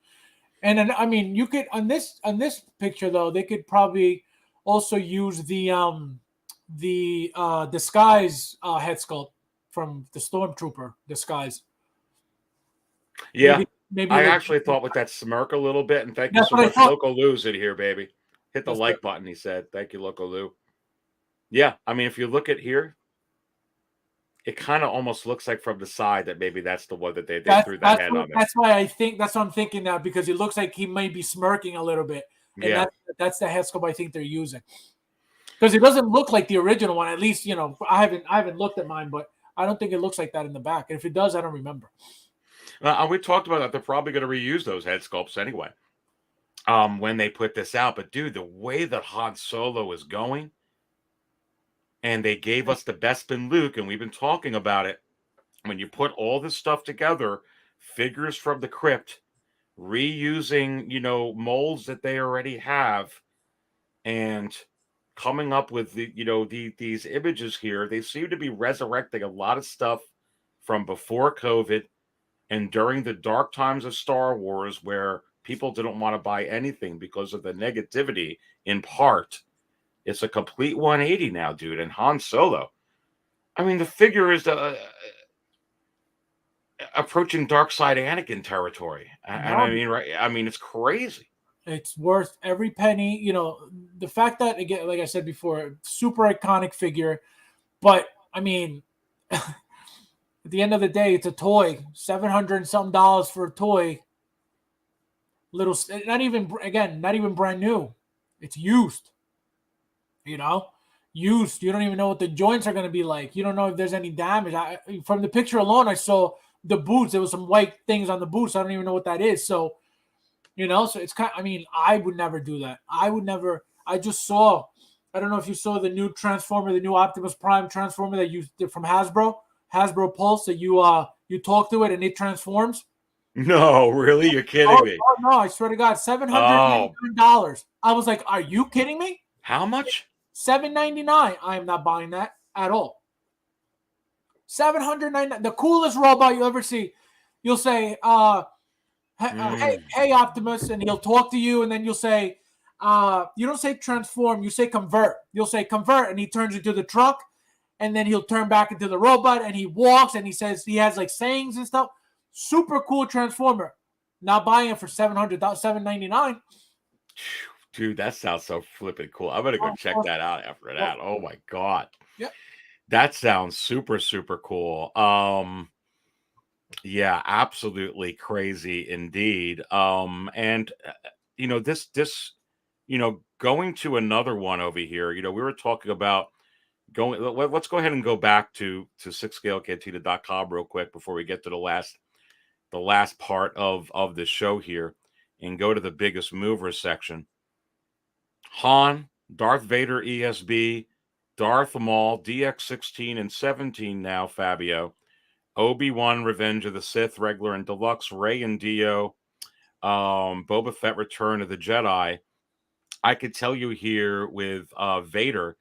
And then I mean, you could on this picture though, they could probably also use the disguise head sculpt from the Stormtrooper disguise. Yeah. Maybe I actually thought with that smirk a little bit, and thank you so much. Loco Lou's in here, baby. Hit the like button, he said. Thank you, Loco Lou. Yeah, I mean, if you look at here, it kind of almost looks like from the side that maybe that's the one that they threw that head on there. That's why I think that's what I'm thinking now, because it looks like he may be smirking a little bit. And yeah, that's the head sculpt I think they're using. Because it doesn't look like the original one. At least, you know, I haven't looked at mine, but I don't think it looks like that in the back. And if it does, I don't remember. We talked about that. They're probably going to reuse those head sculpts anyway when they put this out. But, dude, the way that Han Solo is going, and they gave us the Bespin Luke, and we've been talking about it. When you put all this stuff together, figures from the crypt, reusing, you know, molds that they already have, and coming up with these images here, they seem to be resurrecting a lot of stuff from before COVID and during the dark times of Star Wars, where people didn't want to buy anything because of the negativity. In part, it's a complete 180 now, dude. And Han Solo, I mean, the figure is approaching dark side Anakin territory. And I mean, right? I mean, it's crazy. It's worth every penny. You know, the fact that, again, like I said before, super iconic figure. But I mean, at the end of the day, it's a toy. $700 and something for a toy. Not even brand new. It's used. You know, used. You don't even know what the joints are going to be like. You don't know if there's any damage. From the picture alone, I saw the boots. There was some white things on the boots. I don't even know what that is. So, you know, so it's kind of, I mean, I would never do that. I just saw, I don't know if you saw the new Transformer, the new Optimus Prime Transformer that you did from Hasbro Pulse, that you talk to it and it transforms. No, really? You're kidding me. Oh, no, I swear to God, $799. I was like, are you kidding me? How much? $799. I am not buying that at all. $799. The coolest robot you'll ever see. You'll say, hey, Optimus, and he'll talk to you, and then you'll say, you don't say transform, you say convert. You'll say convert, and he turns into the truck, and then he'll turn back into the robot, and he walks, and he says he has like sayings and stuff. Super cool Transformer. Not buying it for $799. Dude, that sounds so flippin' cool. I'm gonna go check that out after that. Oh my God. Yep. That sounds super, super cool. Yeah, absolutely crazy indeed. And you know, this, you know, going to another one over here, you know, we were talking about let's go ahead and go back to 6scalecantina.com real quick before we get to the last part of the show here, and go to the biggest mover section. Han, Darth Vader ESB, Darth Maul, DX16 and 17 now, Fabio, Obi-Wan Revenge of the Sith, regular and deluxe, Rey and Dio, Boba Fett Return of the Jedi. I could tell you here with Vader,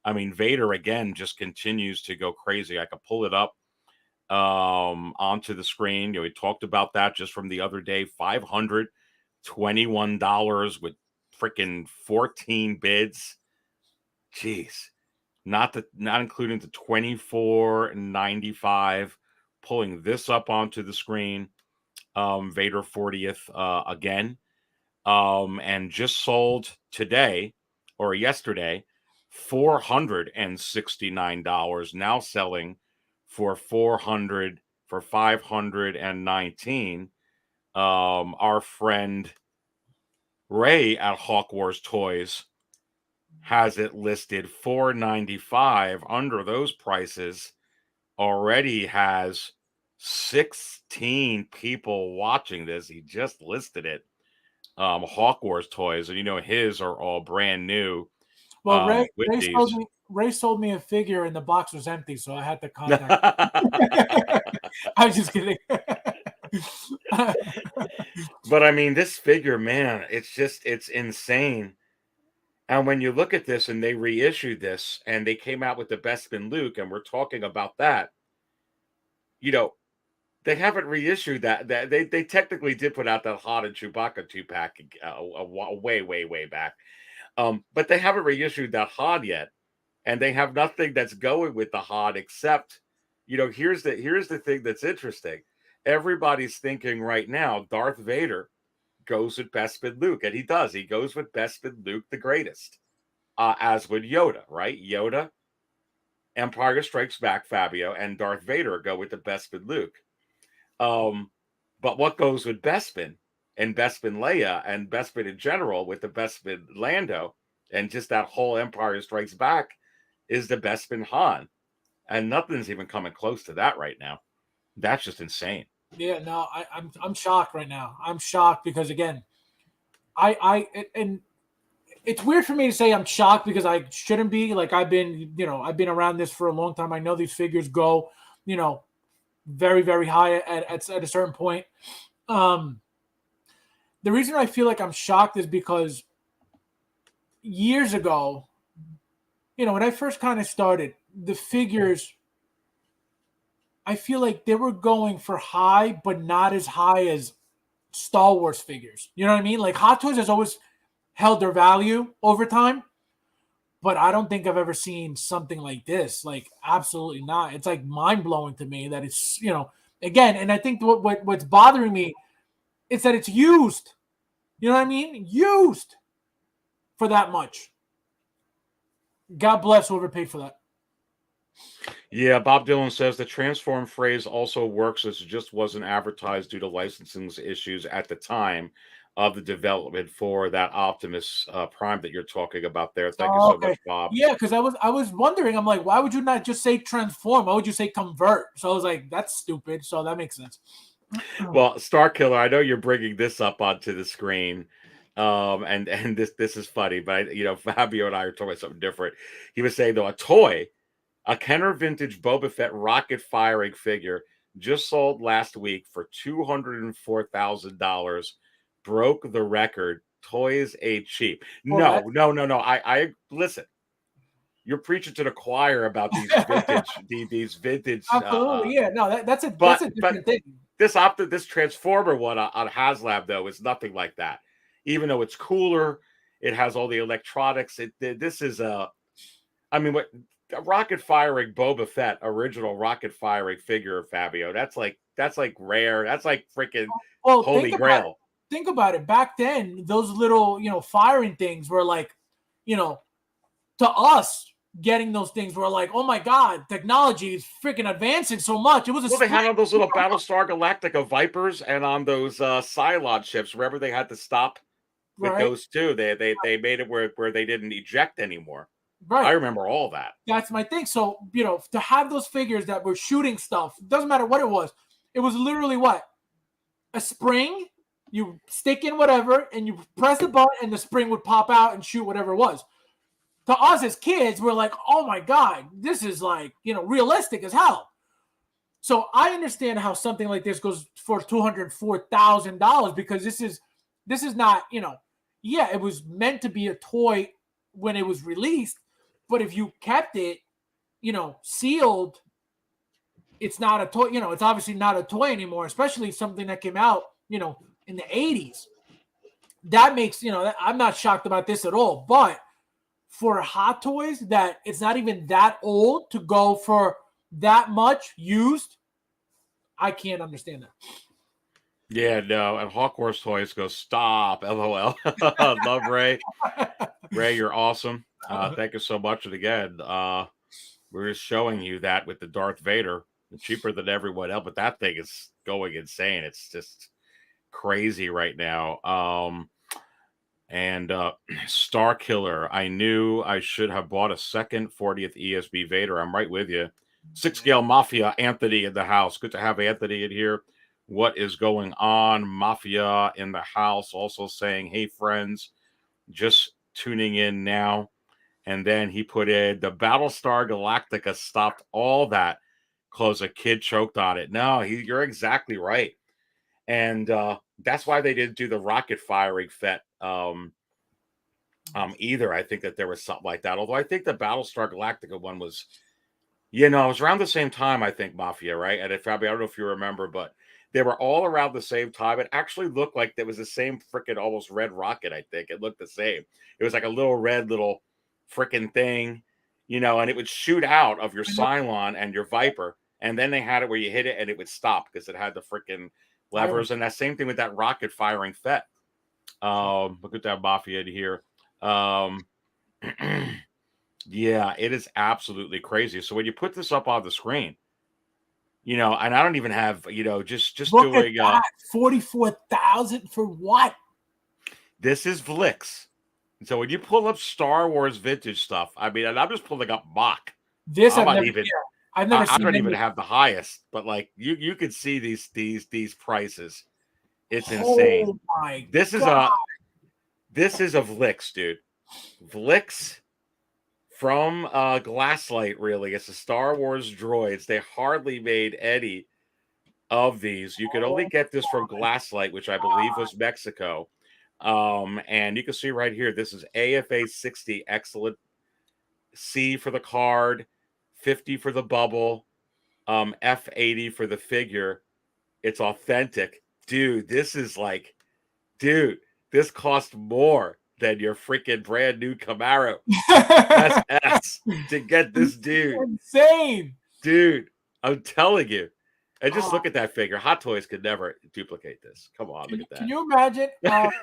I mean, Vader again just continues to go crazy. I could pull it up onto the screen. You know, we talked about that just from the other day. $521 with freaking 14 bids. Jeez. Not including the $24.95. Pulling this up onto the screen. Vader 40th again. And just sold today or yesterday, $469. Now selling for $519. Our friend Ray at Hawk Wars Toys has it listed $495. Under those prices, already has 16 people watching this. He just listed it. Hawk Wars Toys, and his are all brand new. Well, with Ray sold me a figure and the box was empty, so I had to contact him. I was just kidding. But I mean, this figure, man, it's insane. And when you look at this, and they reissued this, and they came out with the Bespin Luke, and we're talking about that, they haven't reissued that. They technically did put out that Han and Chewbacca 2-pack way back. But they haven't reissued that Han yet, and they have nothing that's going with the Han except, here's the thing that's interesting. Everybody's thinking right now Darth Vader goes with Bespin Luke, and he does. He goes with Bespin Luke, the greatest, as with Yoda, right? Yoda, Empire Strikes Back, Fabio, and Darth Vader go with the Bespin Luke. But what goes with Bespin and Bespin Leia and Bespin in general with the Bespin Lando and just that whole Empire Strikes Back is the Bespin Han, and nothing's even coming close to that right now. That's just insane. Yeah, no, I'm shocked right now. I'm shocked because again, and it's weird for me to say I'm shocked because I shouldn't be. Like I've been around this for a long time. I know these figures go, very, very high at a certain point. The reason I feel like I'm shocked is because years ago, when I first kind of started, the figures, I feel like they were going for high, but not as high as Star Wars figures. You know what I mean? Like Hot Toys has always held their value over time, but I don't think I've ever seen something like this. Like absolutely not. It's like mind blowing to me that it's, again, and I think what's bothering me is that it's used. You know what I mean? Used for that much. God bless whoever paid for that. Yeah, Bob Dylan says the transform phrase also works as it just wasn't advertised due to licensing issues at the time of the development for that Optimus Prime that you're talking about there. Thank you so much, Bob. Yeah, because I was wondering, I'm like, why would you not just say transform? Why would you say convert? So I was like, that's stupid. So that makes sense. Well, Star Killer, I know you're bringing this up onto the screen. And this is funny, but Fabio and I are talking about something different. He was saying though, a Kenner vintage Boba Fett rocket firing figure just sold last week for $204,000, broke the record. Toys ain't cheap. No. I listen. You're preaching to the choir about these vintage, these vintage. Absolutely, yeah. No, that's a different thing. This Transformer one on HasLab though is nothing like that. Even though it's cooler, it has all the electronics. This is a rocket firing Boba Fett, original rocket firing figure of Fabio. That's like rare. That's like freaking holy grail. Think about it. Back then, those little, firing things were like, to us, getting those things were like, oh my God, technology is freaking advancing so much. It was they had on those little Battlestar Galactica Vipers and on those Cylon ships, wherever they had to stop with those two. They made it where they didn't eject anymore. Right. I remember all that. That's my thing. So, to have those figures that were shooting stuff, doesn't matter what it was literally what? A spring, you stick in whatever, and you press the button, and the spring would pop out and shoot whatever it was. To us as kids, we're like, oh my God, this is like, realistic as hell. So I understand how something like this goes for $204,000 because this is not, it was meant to be a toy when it was released. But if you kept it, sealed, it's not a toy. It's obviously not a toy anymore, especially something that came out, in the 80s. That makes, I'm not shocked about this at all. But for Hot Toys that it's not even that old to go for that much used, I can't understand that. Yeah, no. And Hawk Wars Toys goes, stop, LOL. Love Ray. Ray, you're awesome. Thank you so much. And again, we're just showing you that with the Darth Vader, cheaper than everyone else, but that thing is going insane. It's just crazy right now. And Star Killer, I knew I should have bought a second 40th ESB Vader. I'm right with you. 6 Scale Mafia, Anthony in the house. Good to have Anthony in here. What is going on? Mafia in the house also saying, hey, friends, just tuning in now. And then he put in, the Battlestar Galactica stopped all that because a kid choked on it. No, you're exactly right. And that's why they didn't do the rocket firing FET either. I think that there was something like that. Although I think the Battlestar Galactica one was, it was around the same time, I think, Mafia, right? And Fabio, I don't know if you remember, but they were all around the same time. It actually looked like there was the same freaking almost red rocket, I think. It looked the same. It was like a little red little freaking thing, and it would shoot out of your Cylon and your Viper. And then they had it where you hit it and it would stop because it had the freaking levers. And that same thing with that rocket firing FET. Look at that Mafia in here. Yeah, it is absolutely crazy. So when you put this up on the screen, and I don't even have, just Look doing at that. 44,000 for what? This is Vlix. So when you pull up Star Wars vintage stuff, I mean, and I'm just pulling up Mach. This I I've never I seen don't even have the highest, but like you could see these prices. It's insane. Oh my This God. is a Vlix, dude. Vlix from Glasslight, really. It's a Star Wars droids. They hardly made any of these. You could only get this from Glasslight, which I believe was Mexico. And you can see right here, this is AFA 60, excellent. C for the card, 50 for the bubble, F80 for the figure. It's authentic. Dude, this cost more than your freaking brand new Camaro. That's S to get this dude. Insane. Dude, I'm telling you. And just look at that figure. Hot Toys could never duplicate this. Come on, look at that. Can you imagine? What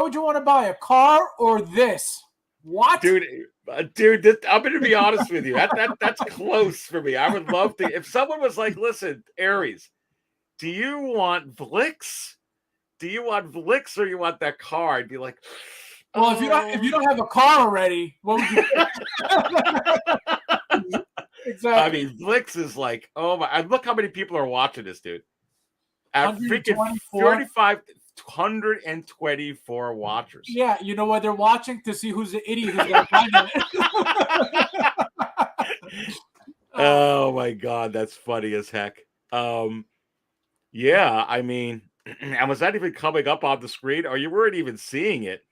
would you want to buy, a car or this? What? Dude, I'm going to be honest with you. That's close for me. I would love to. If someone was like, listen, Aries, do you want Vlix? Do you want Vlix or you want that car? I'd be like, well, if you don't have a car already, what would you Exactly. I mean, Vlix is like, oh my, and look how many people are watching this, dude. At freaking 4,524 watchers. Yeah, you know what? They're watching to see who's the idiot who's going to find it. Oh my God, that's funny as heck. Yeah, I mean, and was that even coming up on the screen, or you weren't even seeing it?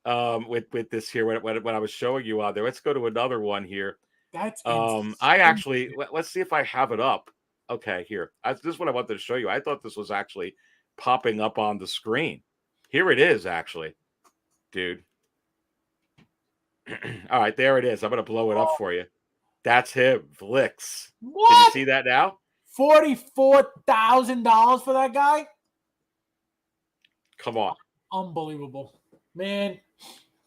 With this here when I was showing you out there. Let's go to another one here. That's I actually let's see if I have it up. Okay, here. This is what I wanted to show you. I thought this was actually popping up on the screen. Here it is, actually, dude. All right, there it is. I'm gonna blow it up for you. That's him, Vlix. What? Can you see that now? $44,000 for that guy? Come on. Unbelievable. Man.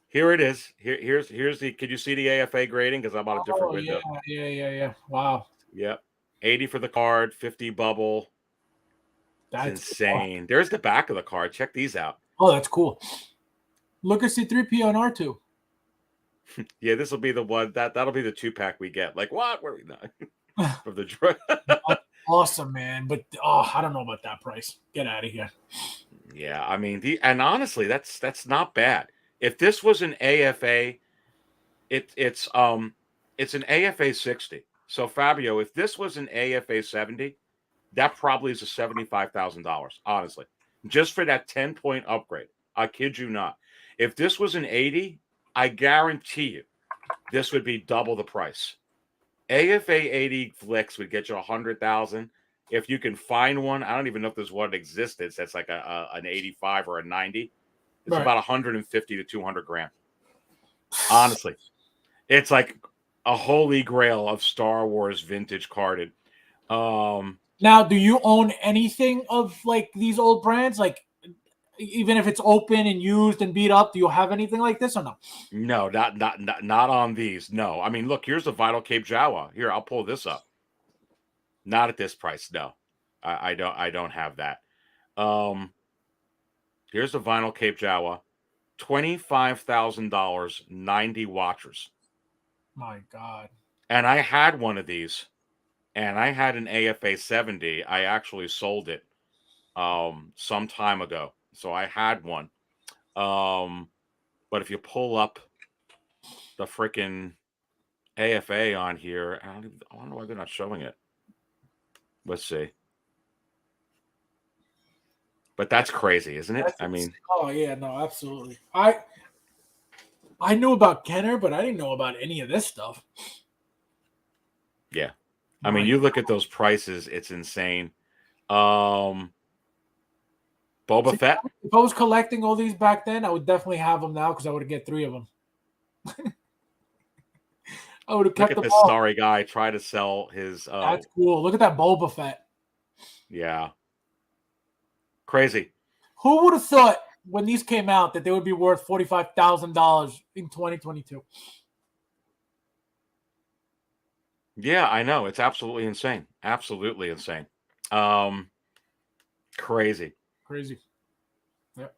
Here it is. Here's the. Can you see the AFA grading? Because I'm on a different window. Yeah. Wow. Yep. 80 for the card, 50 bubble. That's insane. Cool. There's the back of the card. Check these out. Oh, that's cool. Look at C3PO and R2. Yeah, this will be the one that'll be the 2-pack we get. Like what? Where are we not? From the droid. Awesome, man. But I don't know about that price. Get out of here. Yeah, I mean and honestly, that's not bad. If this was an AFA, it's an AFA 60. So Fabio, if this was an AFA 70, that probably is a $75,000, honestly. Just for that 10-point upgrade. I kid you not. If this was an 80, I guarantee you this would be double the price. AFA 80 Vlix would get you 100,000. If you can find one, I don't even know if there's one in existence that's like an 85 or a 90. It's right. About 150 to 200 grand. Honestly, it's like a holy grail of Star Wars vintage carded. Now, do you own anything of like these old brands? Like, even if it's open and used and beat up, do you have anything like this or no? No, not on these. No, I mean, look, here's the Vinyl Cape Jawa. Here, I'll pull this up. Not at this price. No, I don't have that. Here's the Vinyl Cape Jawa. $25,000, 90 watchers. My God. And I had one of these, and I had an AFA 70. I actually sold it some time ago. So I had one. But if you pull up the freaking AFA on here, I don't know why they're not showing it. Let's see. But that's crazy, isn't it? I mean, oh yeah, no, absolutely. I knew about Kenner, but I didn't know about any of this stuff. Yeah. I mean, you look at those prices, it's insane. Boba Fett. If I was collecting all these back then, I would definitely have them now because I would get 3 of them. I would have kept Look them at this all. starry guy try to sell his. That's cool. Look at that Boba Fett. Yeah. Crazy. Who would have thought when these came out that they would be worth $45,000 in 2022? Yeah, I know. It's absolutely insane. Absolutely insane. Crazy. Crazy. Yep.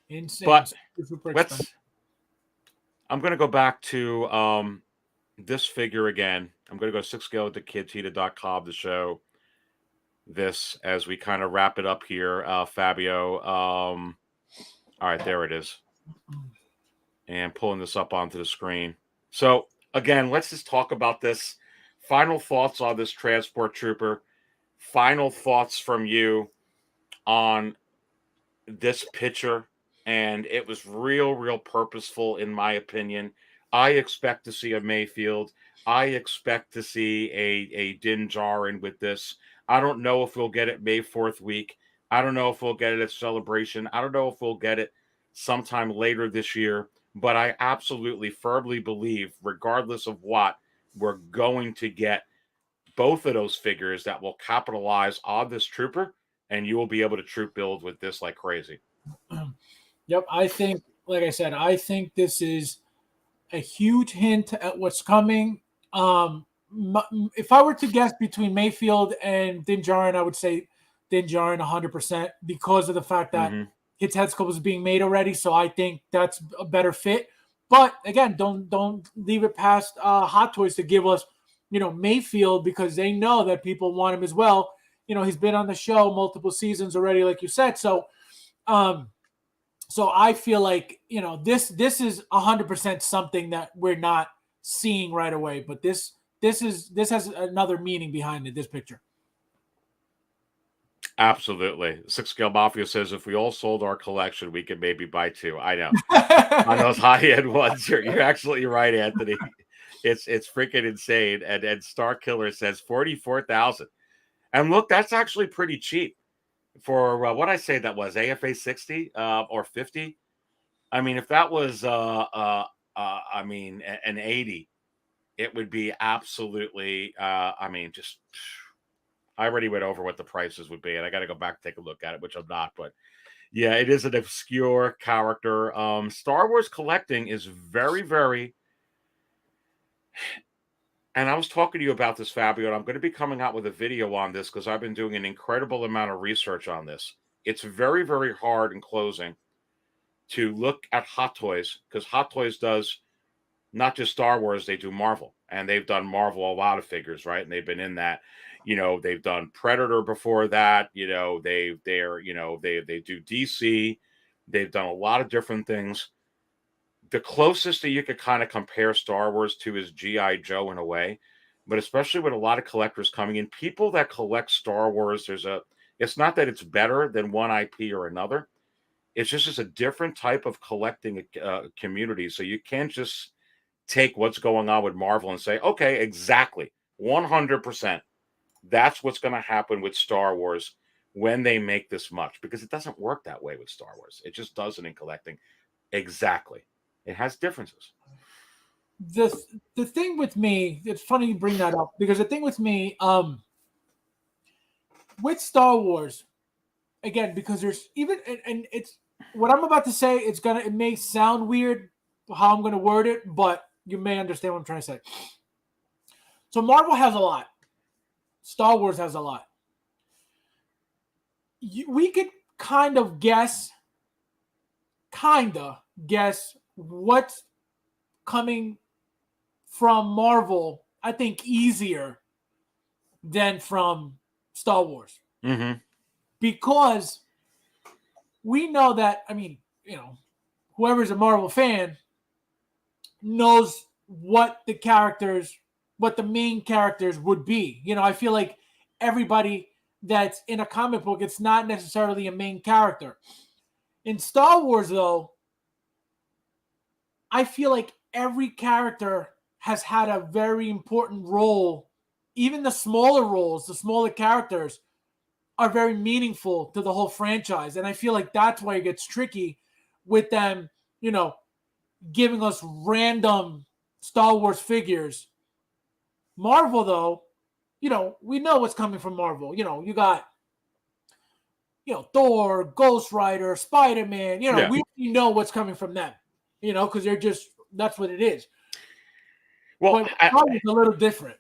Insane. But Super expensive. I'm going to go back to this figure again. I'm going to go 6scale@thekidtita.com to show this as we kind of wrap it up here, Fabio. All right, there it is. And pulling this up onto the screen. So, again, let's just talk about this. Final thoughts on this transport trooper. Final thoughts from you on this picture. And it was real purposeful, in my opinion. I expect to see a Mayfield. I expect to see a Din Djarin with this. I don't know if we'll get it May 4th week. I don't know if we'll get it at Celebration. I don't know if we'll get it sometime later this year. But I absolutely firmly believe, regardless of what, we're going to get both of those figures that will capitalize on this trooper, and you will be able to troop build with this like crazy. Yep, I think, like I said, I think this is a huge hint at what's coming. If I were to guess between Mayfield and Din Djarin, I would say Din Djarin 100% because of the fact that his head sculpt is being made already. So I think that's a better fit. But again, don't leave it past Hot Toys to give us, Mayfield, because they know that people want him as well. He's been on the show multiple seasons already, like you said. So, so I feel like, this is 100% something that we're not seeing right away. But this has another meaning behind it, this picture. Absolutely. 6scale Mafia says if we all sold our collection, we could maybe buy 2. I know. On those high-end ones, you're absolutely right, Anthony. It's freaking insane. And Star Killer says 44,000. And look, that's actually pretty cheap for what I say that was AFA 60 or 50. I mean, if that was an 80, it would be absolutely just I already went over what the prices would be, and I got to go back and take a look at it, which I'm not. But yeah, it is an obscure character. Star Wars collecting is very, very. And I was talking to you about this, Fabio, and I'm going to be coming out with a video on this because I've been doing an incredible amount of research on this. It's very, very hard in closing to look at Hot Toys because Hot Toys does not just Star Wars, they do Marvel, and they've done Marvel a lot of figures, right? And they've been in that. They've done Predator before that. They do DC. They've done a lot of different things. The closest that you could kind of compare Star Wars to is G.I. Joe in a way, but especially with a lot of collectors coming in, people that collect Star Wars, it's not that it's better than one IP or another. It's just a different type of collecting community. So you can't just take what's going on with Marvel and say, okay, exactly, 100%. That's what's going to happen with Star Wars when they make this much, because it doesn't work that way with Star Wars. It just doesn't in collecting. Exactly. It has differences. The thing with me, it's funny you bring that up, because the thing with me, with Star Wars, again, because there's even, and it's what I'm about to say, it may sound weird how I'm going to word it, but you may understand what I'm trying to say. So Marvel has a lot. Star Wars has a lot. We could kind of guess kinda guess what's coming from Marvel, I think, easier than from Star Wars. Mm-hmm. Because we know that, I mean, you know, whoever's a Marvel fan knows what the main characters would be. You know, I feel like everybody that's in a comic book, it's not necessarily a main character. In Star Wars, though, I feel like every character has had a very important role. Even the smaller roles, the smaller characters are very meaningful to the whole franchise. And I feel like that's why it gets tricky with them, you know, giving us random Star Wars figures. Marvel, though, you know, we know what's coming from Marvel. You know, you got, you know, Thor, Ghost Rider, Spider-Man. You know, Yeah. we know what's coming from them, you know, because they're just, that's what it is. Well, but it's a little different.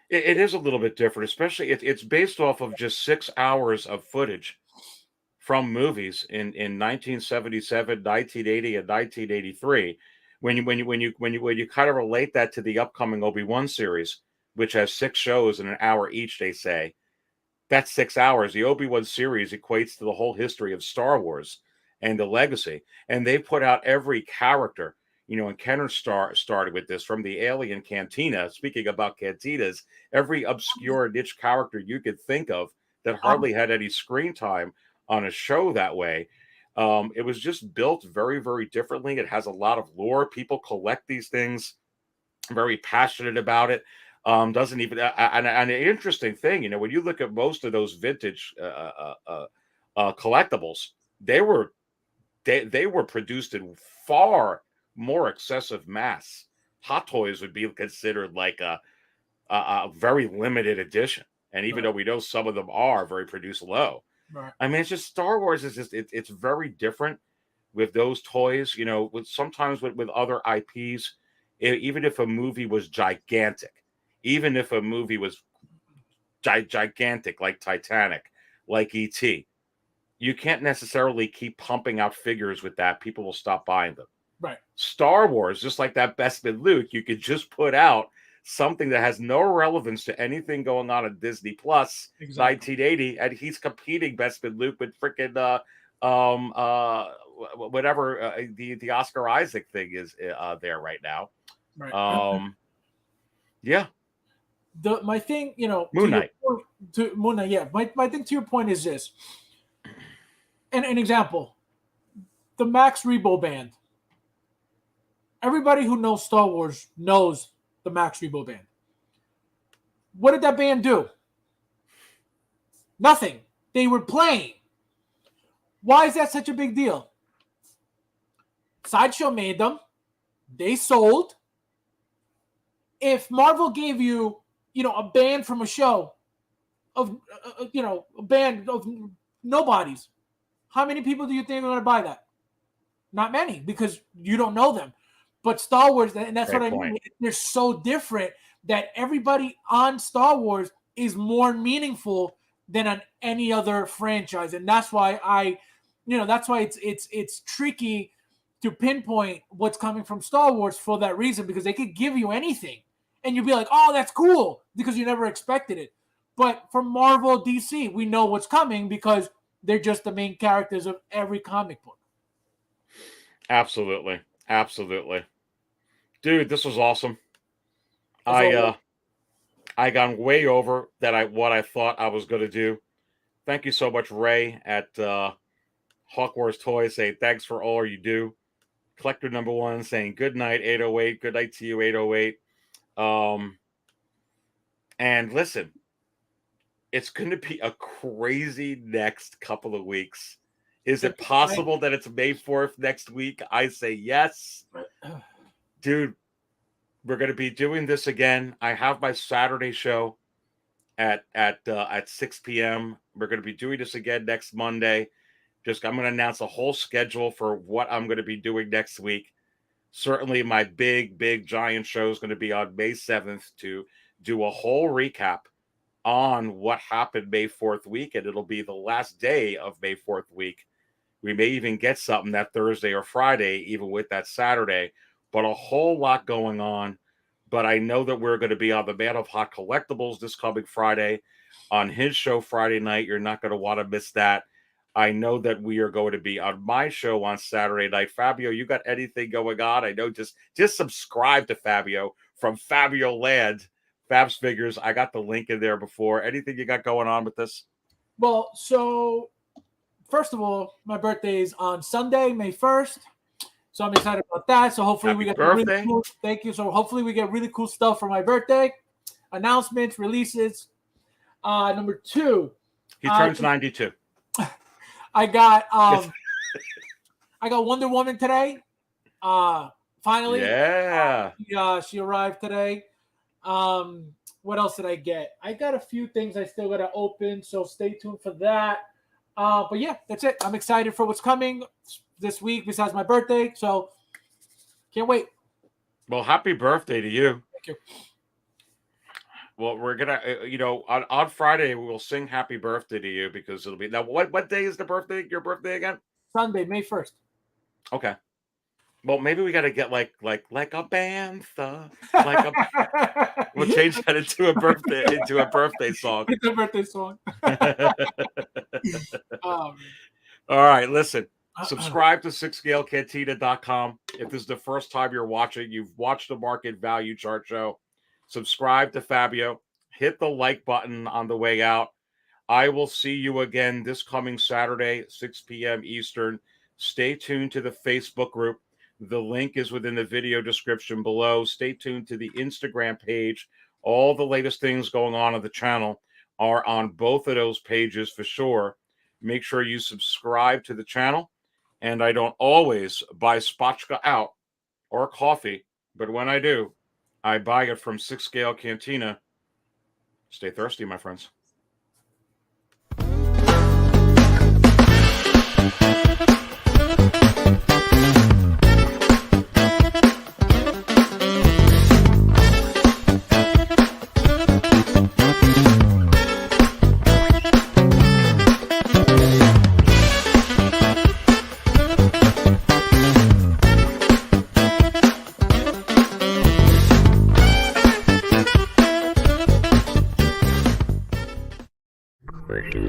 It is a little bit different, especially it's based off of just 6 hours of footage from movies in 1977, 1980, and 1983. When you kind of relate that to the upcoming Obi-Wan series, which has 6 shows in an hour each, they say that's 6 hours. The Obi-Wan series equates to the whole history of Star Wars and the legacy, and they put out every character. You know, and Kenner started with this from the Alien Cantina. Speaking about cantinas, every obscure niche character you could think of that hardly had any screen time on a show that way. It was just built very, very differently. It has a lot of lore. People collect these things, very passionate about it. Doesn't even and an interesting thing, you know, when you look at most of those vintage collectibles, they were produced in far more excessive mass. Hot Toys would be considered like a very limited edition, and even though we know some of them are very produced low, I mean, it's just Star Wars is just it's very different with those toys. You know, sometimes with other IPs, even if a movie was gigantic, even if a movie was gigantic like Titanic, like E.T., you can't necessarily keep pumping out figures with that. People will stop buying them. Right. Star Wars, just like that Bespin Luke, you could just put out something that has no relevance to anything going on Disney Plus, 1980, and he's competing Bespin Luke with freaking whatever the Oscar Isaac thing is there right now. Right. Yeah. My thing, you know, Moon Knight. Moon Knight, yeah. My thing to your point is this. And an example, the Max Rebo band. Everybody who knows Star Wars knows the Max Rebo band. What did that band do? Nothing. They were playing. Why is that such a big deal? Sideshow made them. They sold. If Marvel gave you, you know, a band from a show of, you know, a band of nobodies, how many people do you think are going to buy that? Not many, because you don't know them. But Star Wars, and that's what I mean, they're so different that everybody on Star Wars is more meaningful than on any other franchise. And that's why that's why it's tricky to pinpoint what's coming from Star Wars for that reason, because they could give you anything and you'd be like, oh, that's cool, because you never expected it. But from Marvel, DC, we know what's coming because they're just the main characters of every comic book. Absolutely. Dude, this was awesome. I got way over what I thought I was going to do. Thank you so much, Ray at Hawk Wars Toys, saying thanks for all you do. Collector number 1 saying good night, 808. Good night to you, 808. And listen, it's going to be a crazy next couple of weeks. Is it possible that it's May 4th next week? I say yes. Dude, we're going to be doing this again. I have my Saturday show at 6 p.m. We're going to be doing this again next Monday. I'm going to announce a whole schedule for what I'm going to be doing next week. Certainly my big giant show is going to be on May 7th to do a whole recap on what happened May 4th week, and it'll be the last day of May 4th week We may even get something that Thursday or Friday, even with that Saturday, but a whole lot going on. But I know that we're going to be on the Man of Hot Collectibles this coming Friday on his show Friday night. You're not going to want to miss that. I know that we are going to be on my show on Saturday night. Fabio, you got anything going on? I know just subscribe to Fabio from Fabio Land, FabsFigures. I got the link in there before. Anything you got going on with this? Well, so first of all, my birthday is on Sunday, May 1st. So I'm excited about that. So hopefully we get really cool. Thank you. So hopefully we get really cool stuff for my birthday. Announcements, releases. Number 2. He turns 92. I got I got Wonder Woman today. Finally. Yeah. She arrived today. What else did I get? I got a few things I still gotta open, so stay tuned for that. But yeah, that's it. I'm excited for what's coming this week besides my birthday, so can't wait. Well, happy birthday to you. Thank you. Well, we're gonna, on Friday we'll sing happy birthday to you because it'll be now. What day is the birthday? Your birthday again? Sunday, May 1st. Okay. Well, maybe we got to get like a bantha, we'll change that into a birthday song. It's a birthday song. All right, listen. Subscribe to 6scalecantina.com. If this is the first time you're watching, you've watched the Market Value Chart Show. Subscribe to Fabio. Hit the like button on the way out. I will see you again this coming Saturday, 6 p.m. Eastern. Stay tuned to the Facebook group. The link is within the video description below. Stay tuned to the Instagram page. All the latest things going on the channel are on both of those pages for sure. Make sure you subscribe to the channel. And I don't always buy spotchka out or coffee, but when I do, I buy it from 6 Scale Cantina. Stay thirsty, my friends. Quickly.